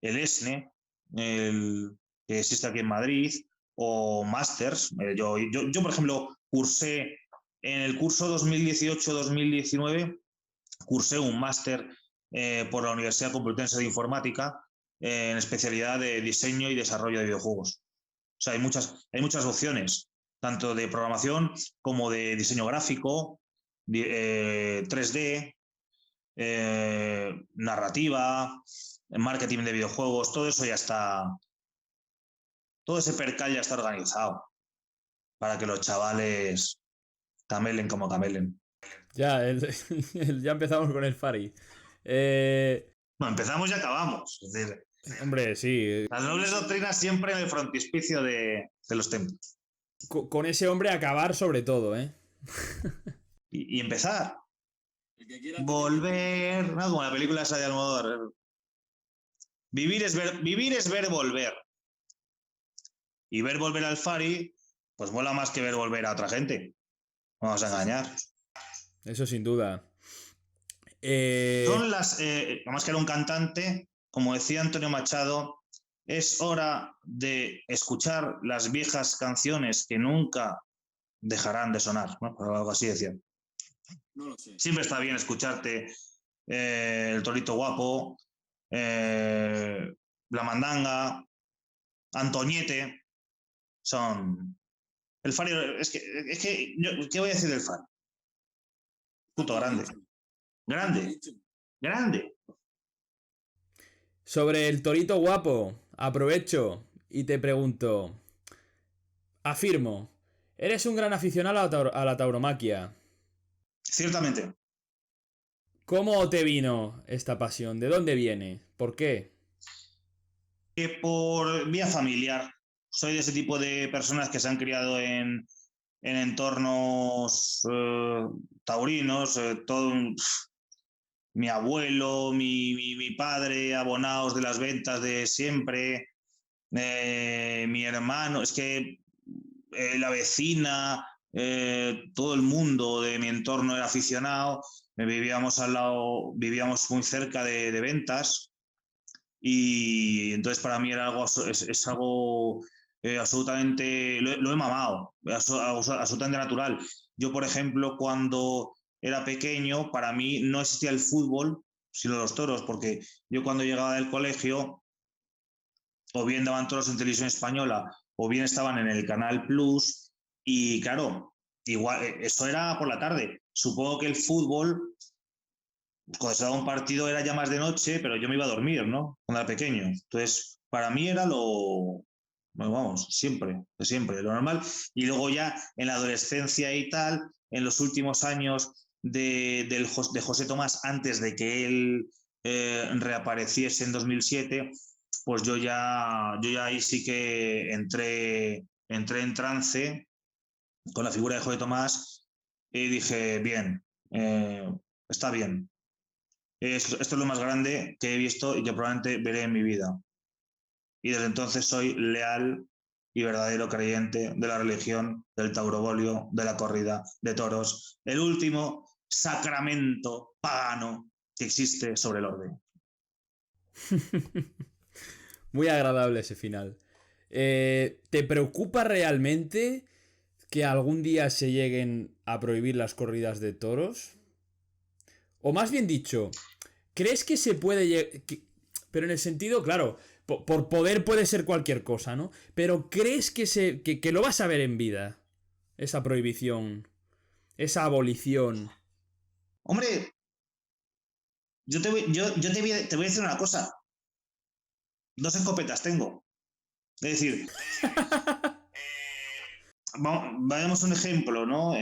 ESNE, que existe aquí en Madrid, o Masters. Yo, por ejemplo, cursé en el curso 2018-2019, cursé un máster por la Universidad Complutense de Informática en especialidad de diseño y desarrollo de videojuegos. O sea, hay muchas opciones, tanto de programación como de diseño gráfico, 3D, narrativa, marketing de videojuegos, todo eso ya está, todo ese percal ya está organizado para que los chavales camelen como camelen. Ya, ya empezamos con el Fari. Bueno, empezamos y acabamos. Es decir, hombre, sí. las nobles doctrinas siempre en el frontispicio de los templos. Con ese hombre acabar sobre todo, ¿eh? Y empezar. Volver. No, como la película esa de Almodóvar. Vivir es ver volver. Y ver volver al Fari, pues mola más que ver volver a otra gente. No vamos a engañar. Eso sin duda. Son además que era un cantante, como decía Antonio Machado, es hora de escuchar las viejas canciones que nunca dejarán de sonar, ¿no? Algo así decía. No lo sé. Siempre está bien escucharte El Torito Guapo, La Mandanga, Antoñete. Son... El Fari... Es que ¿qué voy a decir del Fari? Puto grande. Grande. Sobre el Torito Guapo, aprovecho y te pregunto. Afirmo, eres un gran aficionado a la tauromaquia. Ciertamente. ¿Cómo te vino esta pasión? ¿De dónde viene? ¿Por qué? Por vía familiar. Soy de ese tipo de personas que se han criado en entornos taurinos, mi abuelo, mi padre, abonados de las ventas de siempre, mi hermano, es que la vecina, todo el mundo de mi entorno era aficionado, vivíamos al lado, vivíamos muy cerca de ventas, y entonces para mí era algo, es algo absolutamente, lo he mamado, absolutamente natural. Yo, por ejemplo, cuando era pequeño, para mí no existía el fútbol, sino los toros, porque yo cuando llegaba del colegio, o bien daban toros en Televisión Española, o bien estaban en el Canal Plus, y claro, igual, eso era por la tarde. Supongo que el fútbol cuando se daba un partido era ya más de noche, pero yo me iba a dormir, ¿no? Cuando era pequeño. Entonces, para mí era bueno, vamos, siempre, lo normal. Y luego ya en la adolescencia y tal, en los últimos años de José Tomás, antes de que él reapareciese en 2007, pues yo ya ahí sí que entré en trance con la figura de José Tomás y dije, bien, está bien. Esto es lo más grande que he visto y que probablemente veré en mi vida. Y desde entonces soy leal y verdadero creyente de la religión del taurobolio, de la corrida de toros, el último sacramento pagano que existe sobre el orden. Muy agradable ese final. ¿Te preocupa realmente que algún día se lleguen a prohibir las corridas de toros? O más bien dicho, ¿crees que se puede pero en el sentido, claro, por poder puede ser cualquier cosa, ¿no? Pero ¿crees que lo vas a ver en vida? Esa prohibición, esa abolición. Hombre, yo te voy a decir una cosa. 2 escopetas tengo. Es decir, vayamos a un ejemplo, ¿no?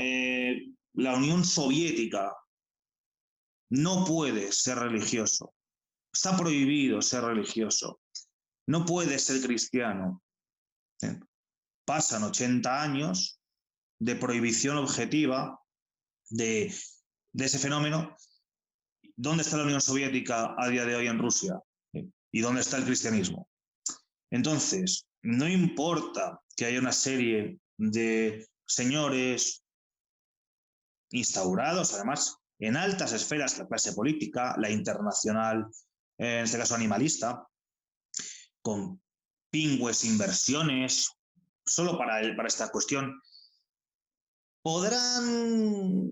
La Unión Soviética no puede ser religioso. Está prohibido ser religioso. No puede ser cristiano. Pasan 80 años de prohibición objetiva de ese fenómeno. ¿Dónde está la Unión Soviética a día de hoy en Rusia? ¿Y dónde está el cristianismo? Entonces, no importa que haya una serie de señores instaurados, además, en altas esferas, la clase política, la internacional, en este caso animalista, con pingües inversiones, solo para esta cuestión, podrán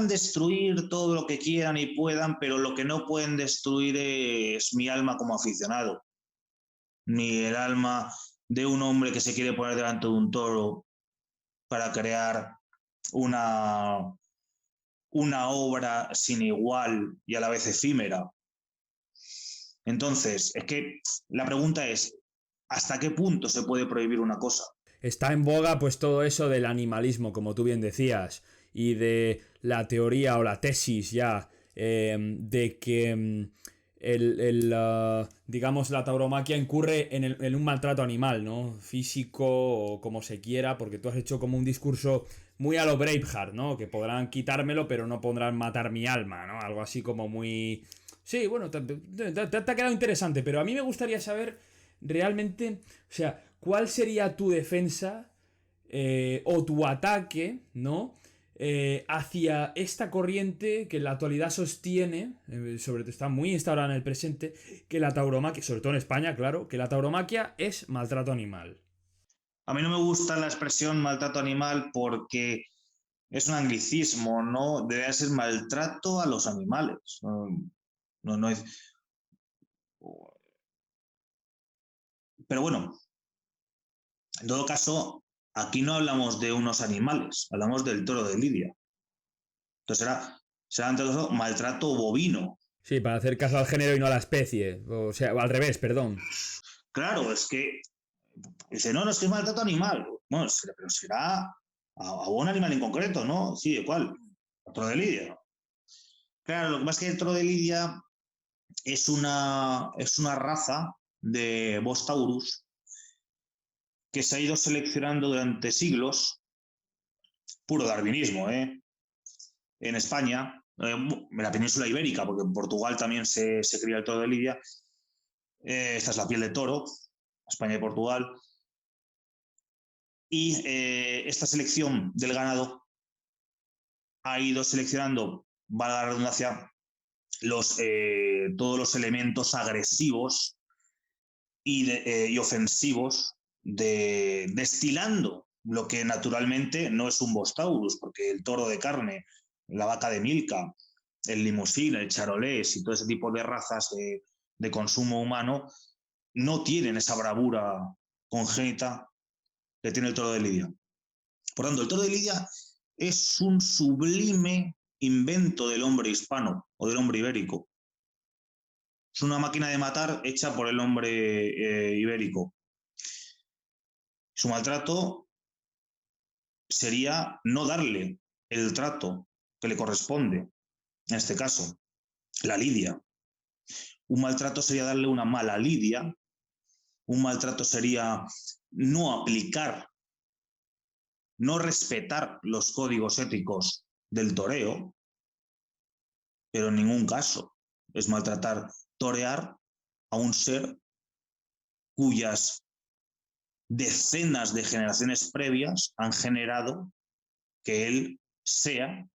destruir todo lo que quieran y puedan, pero lo que no pueden destruir es mi alma como aficionado, ni el alma de un hombre que se quiere poner delante de un toro para crear una obra sin igual y a la vez efímera. Entonces, es que la pregunta es, ¿hasta qué punto se puede prohibir una cosa? Está en boga pues todo eso del animalismo, como tú bien decías, y de la teoría o la tesis ya de que digamos, la tauromaquia incurre en un maltrato animal, ¿no? Físico o como se quiera, porque tú has hecho como un discurso muy a lo Braveheart, ¿no? Que podrán quitármelo, pero no podrán matar mi alma, ¿no? Algo así como muy... Sí, bueno, te ha quedado interesante, pero a mí me gustaría saber realmente, o sea, ¿cuál sería tu defensa o tu ataque, ¿no? Hacia esta corriente que en la actualidad sostiene, sobre todo está muy instaurada en el presente, que la tauromaquia, sobre todo en España, claro, que la tauromaquia es maltrato animal. A mí no me gusta la expresión maltrato animal porque es un anglicismo, ¿no? Debe ser maltrato a los animales. No es... Pero bueno, en todo caso, aquí no hablamos de unos animales, hablamos del toro de Lidia. Entonces será ante todo maltrato bovino. Sí, para hacer caso al género y no a la especie. O sea, al revés, perdón. Claro, es que dice, no, es que es maltrato animal. Bueno, pero será a un animal en concreto, ¿no? Sí, ¿de cuál? El toro de Lidia. Claro, lo que pasa es que el toro de Lidia es una raza de Bos taurus que se ha ido seleccionando durante siglos, puro darwinismo, en España, en la península ibérica, porque en Portugal también se cría el toro de Lidia. Esta es la piel de toro, España y Portugal. Y esta selección del ganado ha ido seleccionando, valga la redundancia, todos los elementos agresivos y ofensivos, destilando lo que naturalmente no es un Bos taurus, porque el toro de carne, la vaca de Milka, el limousin, el charolés y todo ese tipo de razas de consumo humano no tienen esa bravura congénita que tiene el toro de Lidia. Por tanto, el toro de Lidia es un sublime invento del hombre hispano o del hombre ibérico. Es una máquina de matar hecha por el hombre ibérico. Su maltrato sería no darle el trato que le corresponde, en este caso, la lidia. Un maltrato sería darle una mala lidia. Un maltrato sería no aplicar, no respetar los códigos éticos del toreo, pero en ningún caso es maltratar, torear a un ser cuyas decenas de generaciones previas han generado que él sea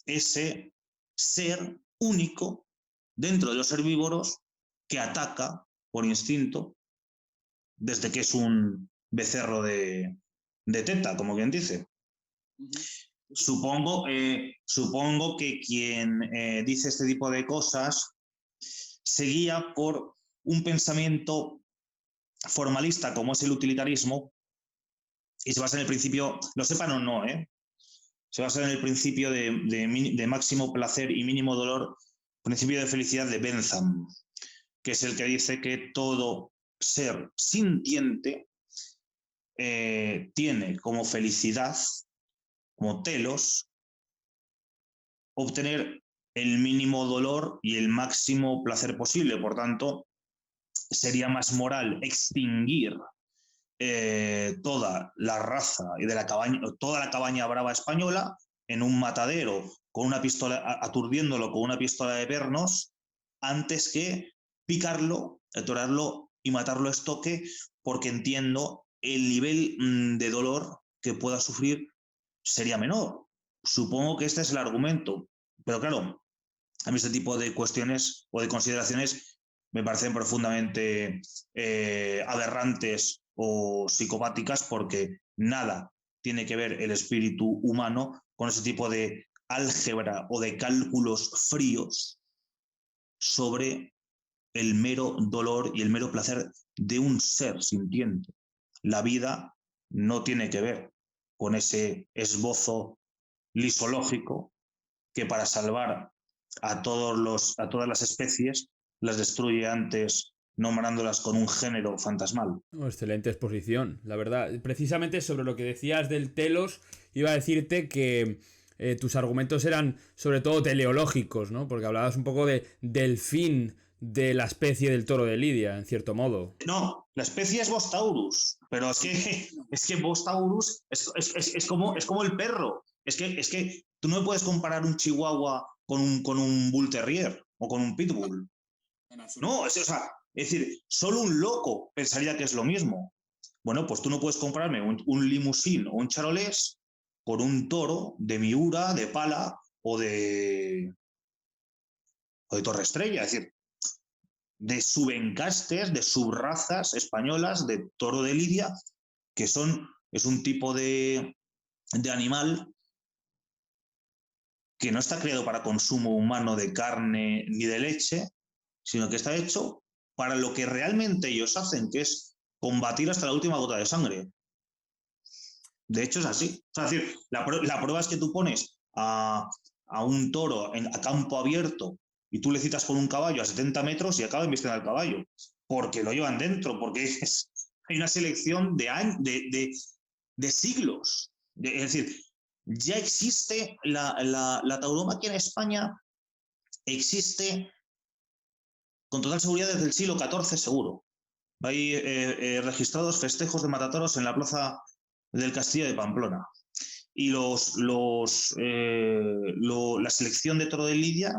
ese ser único dentro de los herbívoros que ataca por instinto desde que es un becerro de teta, como quien dice. Supongo que quien dice este tipo de cosas se guía por un pensamiento formalista como es el utilitarismo y se basa en el principio, lo sepan o no, se basa en el principio de máximo placer y mínimo dolor, principio de felicidad de Bentham, que es el que dice que todo ser sintiente tiene como felicidad, como telos, obtener el mínimo dolor y el máximo placer posible. Por tanto, sería más moral extinguir toda la raza y de la cabaña, toda la cabaña brava española en un matadero con una pistola, aturdiéndolo con una pistola de pernos, antes que picarlo, atorarlo y matarlo a estoque, porque entiendo el nivel de dolor que pueda sufrir sería menor. Supongo que este es el argumento, pero claro, a mí este tipo de cuestiones o de consideraciones me parecen profundamente aberrantes o psicopáticas, porque nada tiene que ver el espíritu humano con ese tipo de álgebra o de cálculos fríos sobre el mero dolor y el mero placer de un ser sintiente. La vida no tiene que ver con ese esbozo lisológico que para salvar a todas las especies las destruye antes nombrándolas con un género fantasmal. Excelente exposición, la verdad. Precisamente sobre lo que decías del telos, iba a decirte que tus argumentos eran sobre todo teleológicos, ¿no? Porque hablabas un poco del fin de la especie del toro de Lidia, en cierto modo. No, la especie es Bos taurus, pero es que Bos taurus es como el perro. Es que tú no puedes comparar un chihuahua con un bull terrier o con un pitbull. No, es decir, solo un loco pensaría que es lo mismo. Bueno, pues tú no puedes comprarme un limusín o un charolés por un toro de Miura, de Pala o de Torre Estrella. Es decir, de subencastes, de subrazas españolas de toro de Lidia, que es un tipo de animal que no está creado para consumo humano de carne ni de leche, sino que está hecho para lo que realmente ellos hacen, que es combatir hasta la última gota de sangre. De hecho es así. Es decir, la prueba es que tú pones a un toro a campo abierto y tú le citas con un caballo a 70 metros y acaba embistiendo al caballo, porque lo llevan dentro, porque hay una selección de siglos. Es decir, ya existe la tauromaquia en España, existe con total seguridad desde el siglo XIV seguro. Hay registrados festejos de matatoros en la plaza del Castillo de Pamplona. Y la selección de toro de Lidia,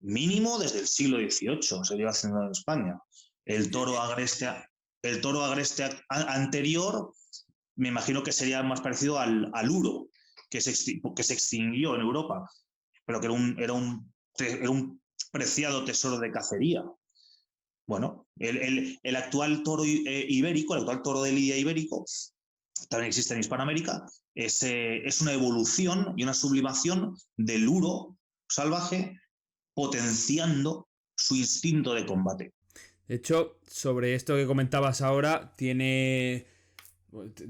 mínimo desde el siglo XVIII, se lleva haciendo en España. El toro agreste anterior, me imagino que sería más parecido al uro, que se extinguió en Europa, pero que era un preciado tesoro de cacería. Bueno, el actual toro ibérico, el actual toro de Lidia ibérico, también existe en Hispanoamérica, es una evolución y una sublimación del uro salvaje, potenciando su instinto de combate. De hecho, sobre esto que comentabas ahora, tiene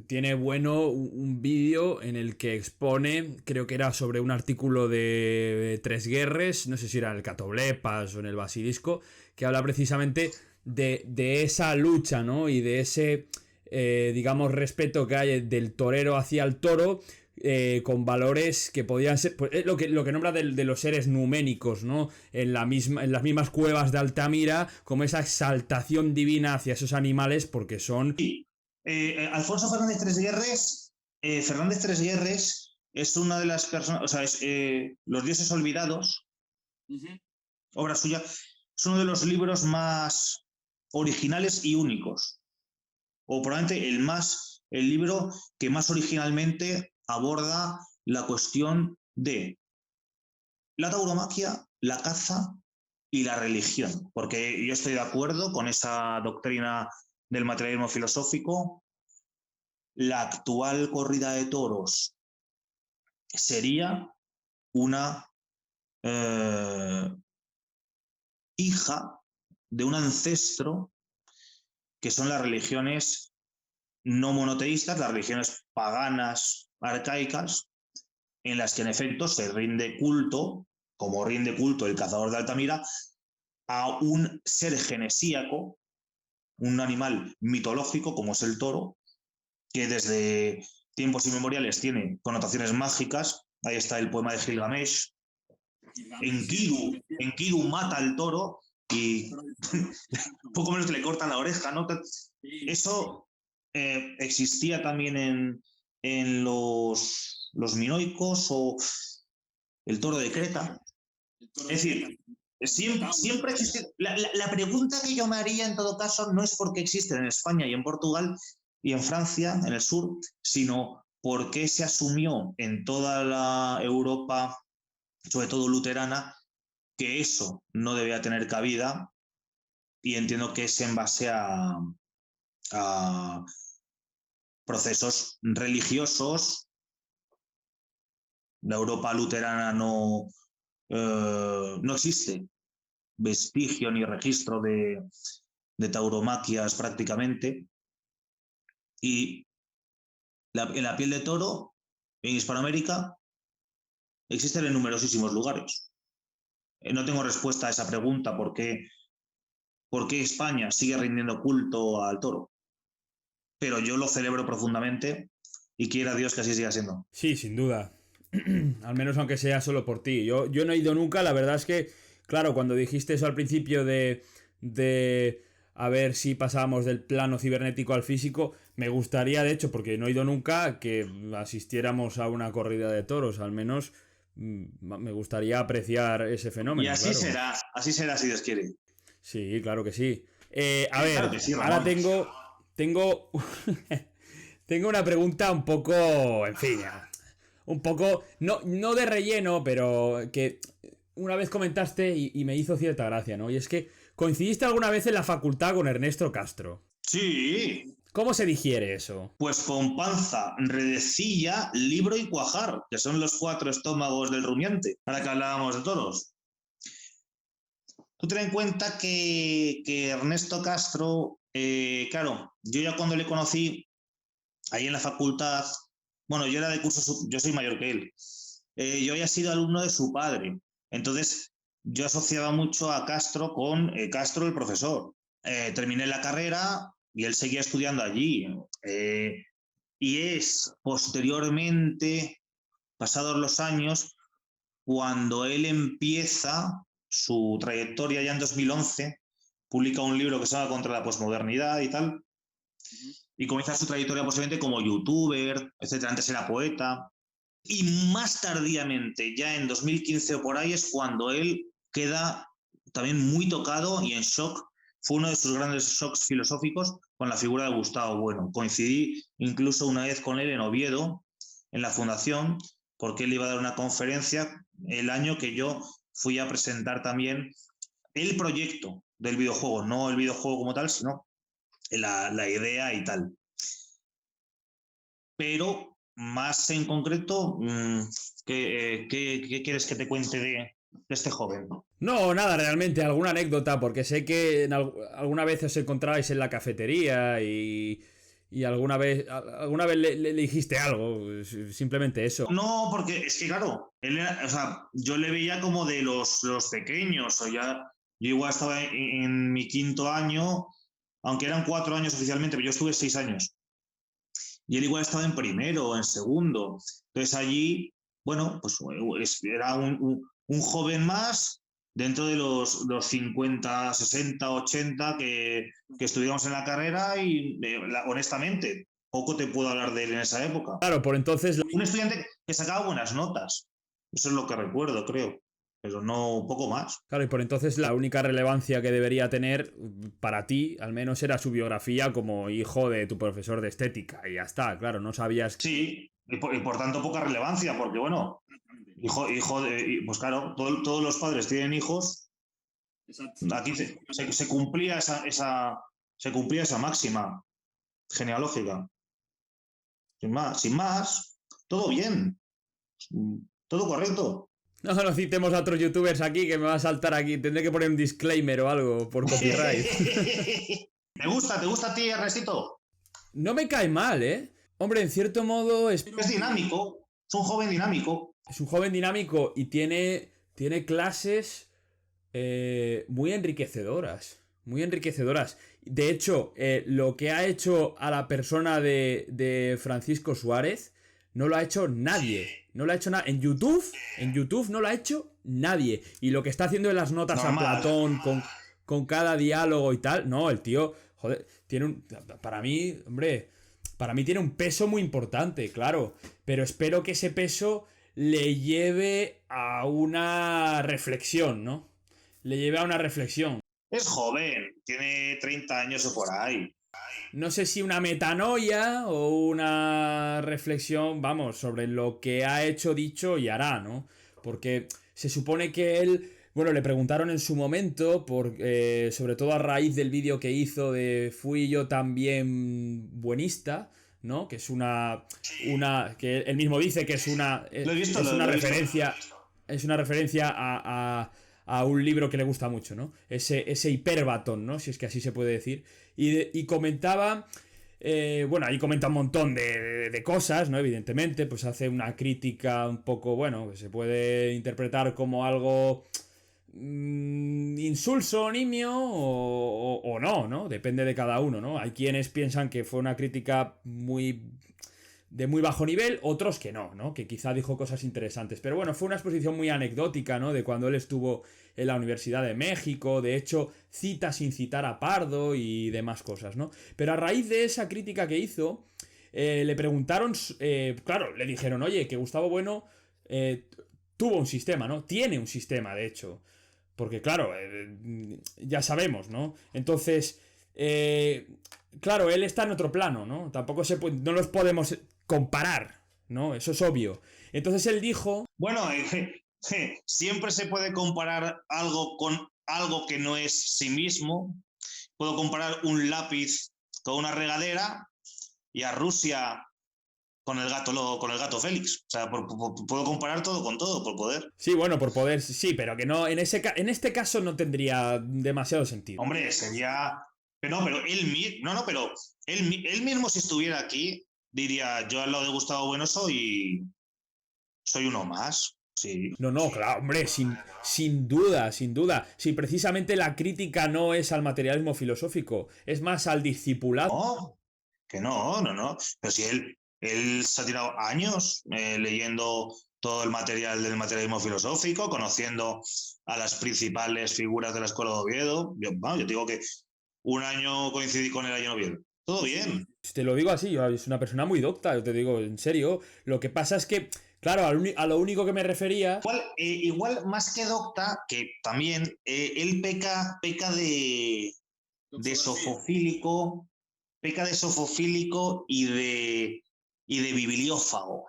Tiene bueno un vídeo en el que expone, creo que era sobre un artículo de Tres Guerres, no sé si era en el Catoblepas o en el Basilisco, que habla precisamente de esa lucha, ¿no? Y de ese, digamos, respeto que hay del torero hacia el toro, con valores que podían ser, pues, lo que nombra de los seres numénicos, ¿no? En las mismas cuevas de Altamira, como esa exaltación divina hacia esos animales, porque son... Alfonso Fernández Tresguerres es una de las personas, o sea, es Los dioses olvidados, obra suya, es uno de los libros más originales y únicos, o probablemente el libro que más originalmente aborda la cuestión de la tauromaquia, la caza y la religión, porque yo estoy de acuerdo con esa doctrina del materialismo filosófico. La actual corrida de toros sería una hija de un ancestro que son las religiones no monoteístas, las religiones paganas, arcaicas, en las que en efecto se rinde culto, como rinde culto el cazador de Altamira, a un ser genesíaco, un animal mitológico como es el toro, que desde tiempos inmemoriales tiene connotaciones mágicas. Ahí está el poema de Gilgamesh. Enkidu mata al toro y poco menos que le cortan la oreja, ¿no? Eso existía también en los minoicos o el toro de Creta. Es decir, siempre existe. La pregunta que yo me haría en todo caso no es por qué existen en España y en Portugal y en Francia, en el sur, sino por qué se asumió en toda la Europa, sobre todo luterana, que eso no debía tener cabida, y entiendo que es en base a procesos religiosos. La Europa luterana no existe vestigio ni registro de tauromaquias prácticamente, y en la piel de toro en Hispanoamérica existen en numerosísimos lugares. No tengo respuesta a esa pregunta, ¿por qué España sigue rindiendo culto al toro? Pero yo lo celebro profundamente y quiera Dios que así siga siendo. Sí, sin duda. Al menos aunque sea solo por ti. Yo no he ido nunca, la verdad es que, claro, cuando dijiste eso al principio de a ver si pasábamos del plano cibernético al físico, me gustaría, de hecho, porque no he ido nunca, que asistiéramos a una corrida de toros, al menos me gustaría apreciar ese fenómeno. Y así claro. será si Dios quiere. Sí, claro que sí. A ver, claro que sí, ahora tengo tengo una pregunta un poco, en fin, un poco, no de relleno, pero que una vez comentaste y me hizo cierta gracia, ¿no? Y es que ¿coincidiste alguna vez en la facultad con Ernesto Castro? Sí. ¿Cómo se digiere eso? Pues con panza, redecilla, libro y cuajar, que son los 4 estómagos del rumiante, ahora que hablábamos de toros. Tú ten en cuenta que Ernesto Castro, claro, yo ya cuando le conocí ahí en la facultad, bueno, yo era de curso, yo soy mayor que él, yo había sido alumno de su padre, entonces yo asociaba mucho a Castro con Castro el profesor. Terminé la carrera y él seguía estudiando allí, y es posteriormente, pasados los años, cuando él empieza su trayectoria. Ya en 2011 publica un libro que se llama Contra la posmodernidad y tal, y comienza su trayectoria posiblemente como youtuber, etcétera. Antes era poeta, y más tardíamente, ya en 2015 o por ahí, es cuando él queda también muy tocado y en shock. Fue uno de sus grandes shocks filosóficos con la figura de Gustavo Bueno. Coincidí incluso una vez con él en Oviedo, en la fundación, porque él iba a dar una conferencia el año que yo fui a presentar también el proyecto del videojuego, no el videojuego como tal, sino la idea y tal. Pero más en concreto, ¿qué quieres que te cuente de este joven? No, nada, realmente, alguna anécdota, porque sé que alguna vez os encontrabais en la cafetería y y alguna vez le dijiste algo, simplemente eso. No, porque es que claro, o sea, yo le veía como de los pequeños, yo igual estaba en mi quinto año, aunque eran 4 años oficialmente, pero yo estuve 6 años. Y él igual estaba en primero o en segundo. Entonces allí, bueno, pues era un joven más dentro de los 50, 60, 80 que estudiamos en la carrera y honestamente, poco te puedo hablar de él en esa época. Claro, por entonces... Un estudiante que sacaba buenas notas. Eso es lo que recuerdo, creo. Pero no, poco más. Claro, y por entonces la única relevancia que debería tener para ti, al menos, era su biografía como hijo de tu profesor de estética. Y ya está, claro, no sabías... Sí, y por tanto poca relevancia, porque bueno, pues claro, todos los padres tienen hijos. Exacto. Aquí se cumplía se cumplía esa máxima genealógica. Sin más, todo bien. Todo correcto. No citemos a otros youtubers aquí que me va a saltar aquí. Tendré que poner un disclaimer o algo por copyright. ¿Te gusta a ti, Ernestito? No me cae mal, ¿eh? Hombre, en cierto modo Es dinámico, es un joven dinámico. Es un joven dinámico y tiene clases muy enriquecedoras. Muy enriquecedoras. De hecho, lo que ha hecho a la persona de Francisco Suárez no lo ha hecho nadie. No lo ha hecho nada. En YouTube no lo ha hecho nadie. Y lo que está haciendo en las notas a Platón con cada diálogo y tal. No, el tío, joder, tiene un... Para mí, hombre, para mí tiene un peso muy importante, claro. Pero espero que ese peso le lleve a una reflexión, ¿no? Le lleve a una reflexión. Es joven, tiene 30 años o por ahí. No sé si una metanoia o una reflexión, vamos, sobre lo que ha hecho, dicho y hará, ¿no? Porque se supone que él, bueno, le preguntaron en su momento, sobre todo a raíz del vídeo que hizo de Fui yo también buenista, ¿no? Que es que él mismo dice que es una referencia, es una referencia a un libro que le gusta mucho, ¿no? Ese Hiperbatón, ¿no? Si es que así se puede decir. Y comentaba... bueno, ahí comenta un montón de cosas, ¿no? Evidentemente, pues hace una crítica un poco, bueno, que se puede interpretar como algo... insulso, nimio o no, ¿no? Depende de cada uno, ¿no? Hay quienes piensan que fue una crítica de muy bajo nivel, otros que no, que quizá dijo cosas interesantes. Pero bueno, fue una exposición muy anecdótica, ¿no? De cuando él estuvo en la Universidad de México, de hecho, cita sin citar a Pardo y demás cosas, ¿no? Pero a raíz de esa crítica que hizo, le preguntaron, claro, le dijeron, oye, que Gustavo Bueno tuvo un sistema, ¿no? Tiene un sistema, de hecho. Porque claro, ya sabemos, ¿no? Entonces, claro, él está en otro plano, ¿no? Tampoco no los podemos comparar, ¿no? Eso es obvio. Entonces él dijo... Bueno, siempre se puede comparar algo con algo que no es sí mismo. Puedo comparar un lápiz con una regadera y a Rusia con el gato Félix. O sea, puedo comparar todo con todo, por poder. Sí, bueno, por poder, sí, pero que no, en este caso no tendría demasiado sentido. Hombre, sería... pero él mismo si estuviera aquí diría, yo al lado de Gustavo Bueno soy uno más. Sí. No, claro, hombre, sin duda. Si precisamente la crítica no es al materialismo filosófico, es más al discipulado. No, que no. Pero si él se ha tirado años leyendo todo el material del materialismo filosófico, conociendo a las principales figuras de la Escuela de Oviedo. Yo te digo que un año coincidí con él allí en Oviedo. Todo bien. Te lo digo así, es una persona muy docta, yo te digo, en serio. Lo que pasa es que, claro, a lo único que me refería... Igual más que docta, que también él peca de sofofílico, y de bibliófago.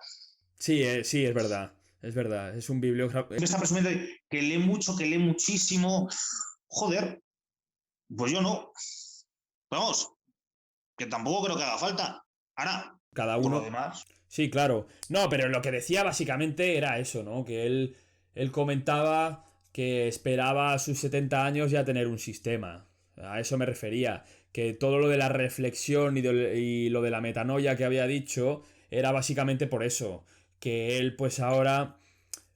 Sí, es verdad. Es un bibliógrafo. Esta persona que lee mucho, que lee muchísimo. Joder, pues yo no. Vamos, que tampoco creo que haga falta. Ahora, cada uno. Por lo demás. Sí, claro. No, pero lo que decía básicamente era eso, ¿no? Que él comentaba que esperaba a sus 70 años ya tener un sistema. A eso me refería. que todo lo de la reflexión y lo de la metanoia que había dicho era básicamente por eso, que él pues ahora,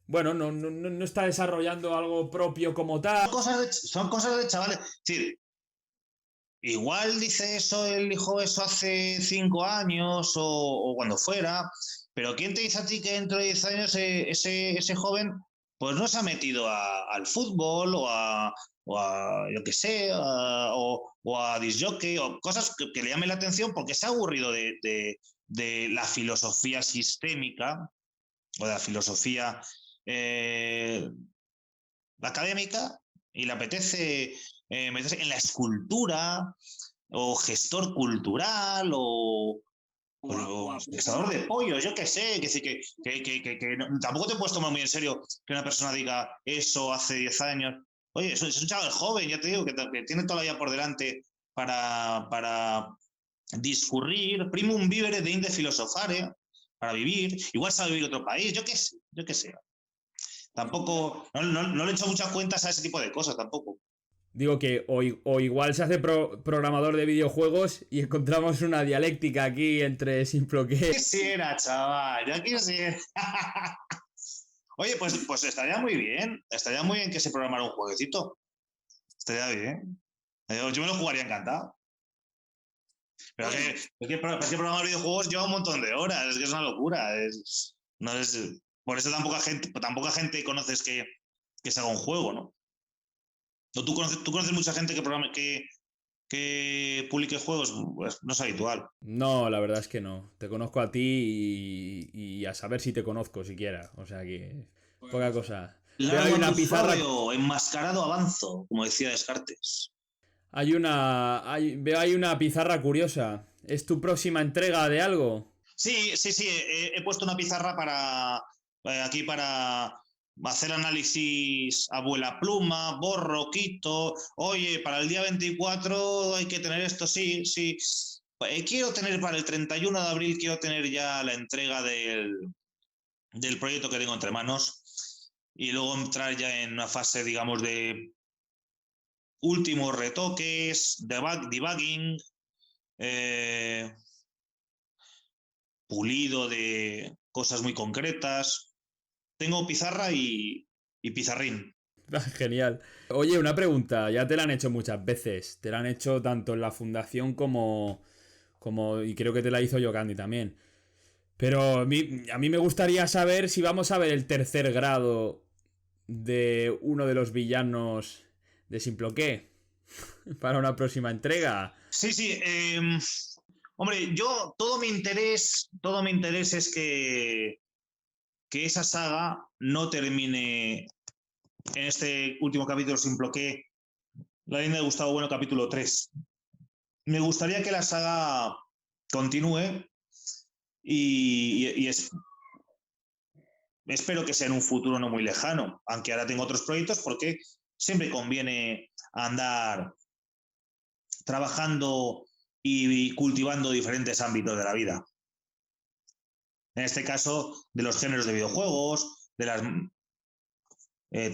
bueno, no está desarrollando algo propio como tal. Son cosas de chavales. Sí, igual dice eso, él dijo eso hace 5 años o cuando fuera, pero ¿quién te dice a ti que dentro de 10 años ese joven pues no se ha metido al fútbol o a yo qué sé, o a disc jockey o cosas que le llamen la atención porque se ha aburrido de la filosofía sistémica o de la filosofía académica y le apetece meterse en la escultura o gestor cultural o pescador de pollos, yo qué sé, que tampoco te puedes tomar muy en serio que una persona diga eso hace 10 años. Oye, es un chaval joven, ya te digo, que tiene toda la vida por delante para discurrir, primum vivere de inde filosofare, para vivir, igual sabe vivir en otro país, yo qué sé. Tampoco, no le echo muchas cuentas a ese tipo de cosas tampoco. Digo que o igual se hace programador de videojuegos y encontramos una dialéctica aquí entre Simploqué. Quisiera, chaval, ya quisiera. Oye, pues estaría muy bien que se programara un jueguecito. Estaría bien. Yo me lo jugaría encantado. Pero es que programar videojuegos lleva un montón de horas, es que es una locura. Por eso tan poca gente conoces que se haga un juego, ¿no? ¿Tú conoces mucha gente que publique juegos? Pues no es habitual. No, la verdad es que no. Te conozco a ti y a saber si te conozco siquiera. O sea que poca cosa. Veo hay una pizarra. Enmascarado avanzo, como decía Descartes. Veo ahí una pizarra curiosa. ¿Es tu próxima entrega de algo? Sí. He puesto una pizarra aquí para hacer análisis abuela pluma, borro, quito. Oye, para el día 24 hay que tener esto, sí. Quiero tener para el 31 de abril, quiero tener ya la entrega del proyecto que tengo entre manos y luego entrar ya en una fase, digamos, de últimos retoques, debugging, pulido de cosas muy concretas. Tengo pizarra y pizarrín. Genial. Oye, una pregunta. Ya te la han hecho muchas veces. Te la han hecho tanto en la fundación como y creo que te la hizo Yocandi también. Pero a mí me gustaría saber si vamos a ver el tercer grado de uno de los villanos de Simploqué para una próxima entrega. Sí. Hombre, todo mi interés es que esa saga no termine en este último capítulo Simploqué, la leyenda de Gustavo Bueno, capítulo 3. Me gustaría que la saga continúe y espero que sea en un futuro no muy lejano, aunque ahora tengo otros proyectos porque siempre conviene andar trabajando y cultivando diferentes ámbitos de la vida. En este caso, de los géneros de videojuegos, de las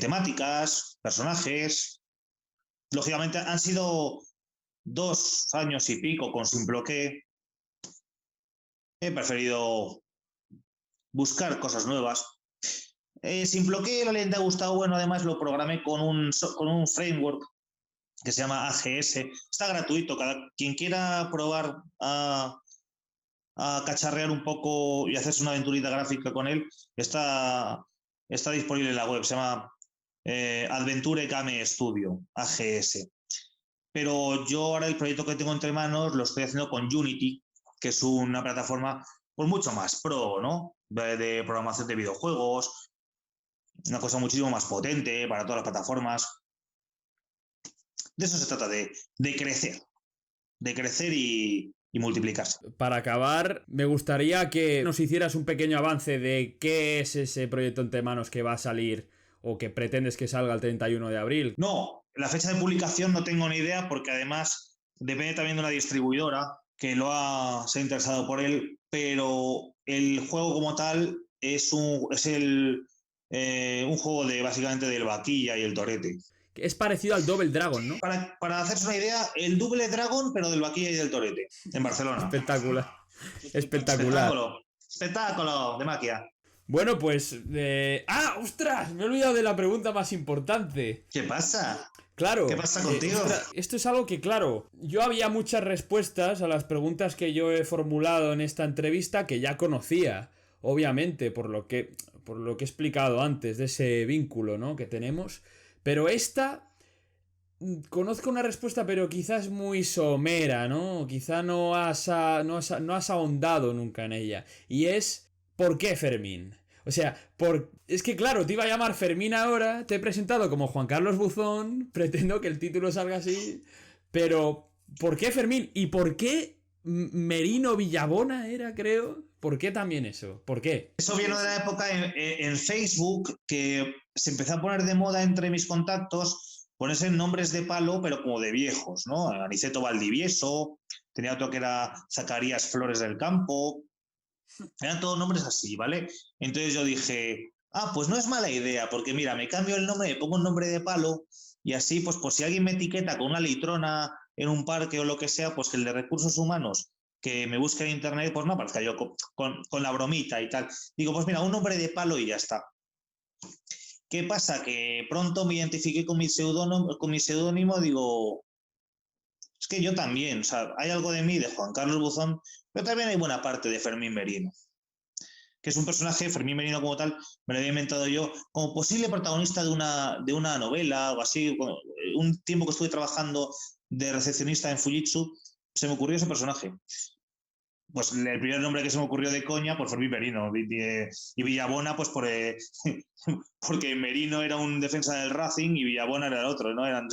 temáticas, personajes. Lógicamente han sido 2 años y pico con Simploqué. He preferido buscar cosas nuevas. Simploqué, la leyenda de Gustavo Bueno, además lo programé con un framework que se llama AGS. Está gratuito. Quien quiera probar a cacharrear un poco y hacerse una aventurita gráfica con él, está disponible en la web. Se llama Adventure Game Studio, AGS. Pero yo ahora el proyecto que tengo entre manos lo estoy haciendo con Unity, que es una plataforma pues mucho más pro, ¿no? De programación de videojuegos, una cosa muchísimo más potente para todas las plataformas. De eso se trata, de crecer y multiplicarse. Para acabar, me gustaría que nos hicieras un pequeño avance de qué es ese proyecto entre manos que va a salir o que pretendes que salga el 31 de abril. No, la fecha de publicación no tengo ni idea porque además depende también de una distribuidora que se ha interesado por él, pero el juego como tal es un juego básicamente del vaquilla y el torete. es parecido al Double Dragon, ¿no? Para hacerse una idea, el Double Dragon, pero del Vaquilla y del Torete, en Barcelona. Espectacular. Espectáculo de maquia. Bueno, pues... ¡ostras! Me he olvidado de la pregunta más importante. ¿Qué pasa? Claro. ¿Qué pasa contigo? Esto es algo que, claro, yo había muchas respuestas a las preguntas que yo he formulado en esta entrevista que ya conocía, obviamente, por lo que he explicado antes de ese vínculo, ¿no?, que tenemos. Pero esta... Conozco una respuesta, pero quizás muy somera, ¿no? Quizá no has ahondado nunca en ella. Y es... ¿por qué Fermín? O sea, es que claro, te iba a llamar Fermín ahora, te he presentado como Juan Carlos Buzón, pretendo que el título salga así, pero ¿por qué Fermín? ¿Y por qué Merino Villabona era, creo? ¿Por qué también eso? ¿Por qué? Eso vino de la época en Facebook, que se empezó a poner de moda entre mis contactos ponerse nombres de palo, pero como de viejos, ¿no? Aniceto Valdivieso, tenía otro que era Zacarías Flores del Campo. Eran todos nombres así, ¿vale? Entonces yo dije, pues no es mala idea, porque mira, me cambio el nombre, me pongo un nombre de palo, y así, pues por si alguien me etiqueta con una litrona en un parque o lo que sea, pues que el de recursos humanos, que me busque en internet, pues no aparezca yo con la bromita y tal. Digo, pues mira, un nombre de palo y ya está. ¿Qué pasa? Que pronto me identifiqué con mi seudónimo, digo... Es que yo también, o sea, hay algo de mí, de Juan Carlos Buzón, pero también hay buena parte de Fermín Merino, que es un personaje, Fermín Merino como tal, me lo había inventado yo como posible protagonista de una novela o así. Un tiempo que estuve trabajando de recepcionista en Fujitsu, se me ocurrió ese personaje. Pues el primer nombre que se me ocurrió de coña, pues Fermín Merino, y Villabona, pues porque Merino era un defensa del Racing y Villabona era el otro, ¿no? Eran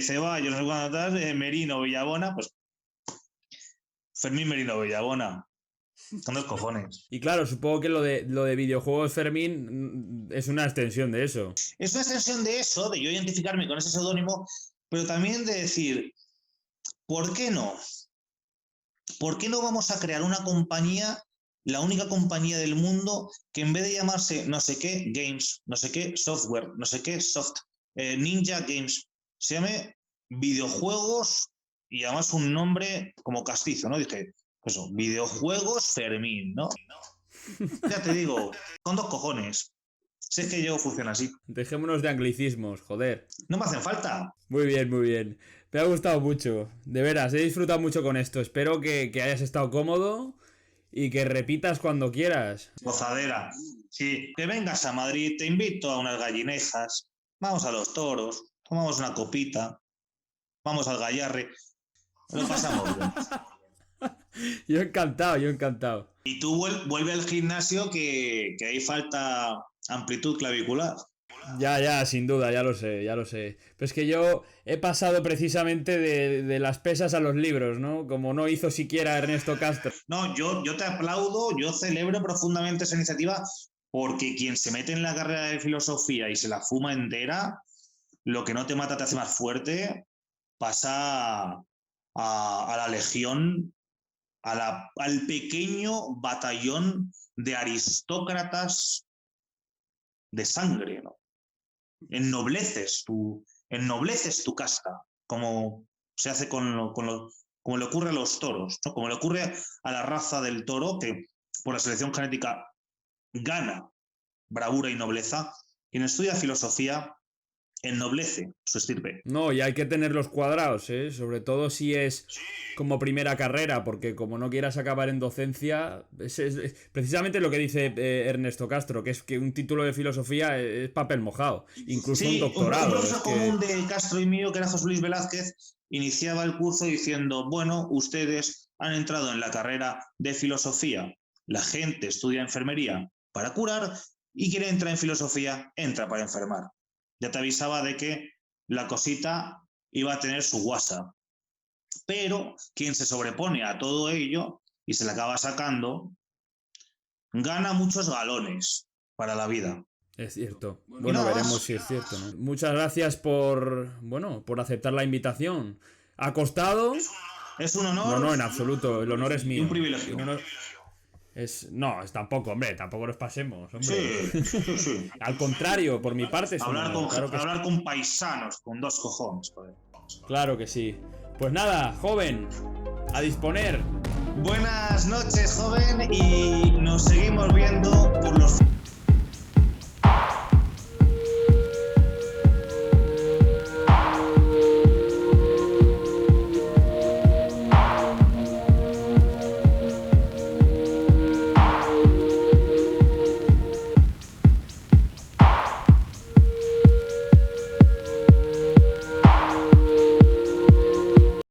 Ceballos, no sé cuánto tal, Merino, Villabona, pues Fermín Merino Villabona. Son dos cojones. Y claro, supongo que lo de videojuegos Fermín es una extensión de eso. Es una extensión de eso, de yo identificarme con ese seudónimo, pero también de decir, ¿por qué no? ¿Por qué no vamos a crear una compañía, la única compañía del mundo, que en vez de llamarse no sé qué Games, no sé qué Software, no sé qué Ninja Games, se llame Videojuegos y además un nombre como castizo, ¿no? Dije, eso, Videojuegos Fermín, ¿no? Ya te digo, con dos cojones. Sé que yo funciona así. Dejémonos de anglicismos, joder. No me hacen falta. Muy bien, muy bien. Me ha gustado mucho. De veras, he disfrutado mucho con esto. Espero que hayas estado cómodo y que repitas cuando quieras. Gozadera. Sí, que vengas a Madrid, te invito a unas gallinejas. Vamos a los toros, tomamos una copita, vamos al Gallarre. Lo pasamos bien. Yo encantado. Y tú vuelve al gimnasio que ahí falta amplitud clavicular. Ya, sin duda, ya lo sé. Pero es que yo he pasado precisamente de las pesas a los libros, ¿no? Como no hizo siquiera Ernesto Castro. No, yo te aplaudo, yo celebro profundamente esa iniciativa, porque quien se mete en la carrera de filosofía y se la fuma entera, lo que no te mata te hace más fuerte, pasa a la legión, al pequeño batallón de aristócratas de sangre, ¿no? Ennobleces tu casta, como se hace como le ocurre a los toros, ¿no? Como le ocurre a la raza del toro, que por la selección genética gana bravura y nobleza. Quien estudia filosofía ennoblece su estirpe. No, y hay que tenerlos cuadrados, ¿eh? Sobre todo si es como primera carrera, porque como no quieras acabar en docencia, es precisamente lo que dice Ernesto Castro, que es que un título de filosofía es papel mojado, incluso un doctorado. Un profesor común de Castro y mío, que era José Luis Velázquez, iniciaba el curso diciendo, bueno, ustedes han entrado en la carrera de filosofía, la gente estudia enfermería para curar y quien entra en filosofía entra para enfermar. Ya te avisaba de que la cosita iba a tener su guasa. Pero quien se sobrepone a todo ello y se le acaba sacando, gana muchos galones para la vida. Es cierto. Bueno, veremos si es cierto, ¿no? Muchas gracias por aceptar la invitación. ¿Ha costado? Es un honor. No, en absoluto. El honor es mío. Y un privilegio. No, tampoco, hombre, tampoco nos pasemos, hombre. Sí. Al contrario, por mi parte, Hablar claro con paisanos, con 2 cojones, joder. Claro que sí. Pues nada, joven, a disponer. Buenas noches, joven, y nos seguimos viendo por los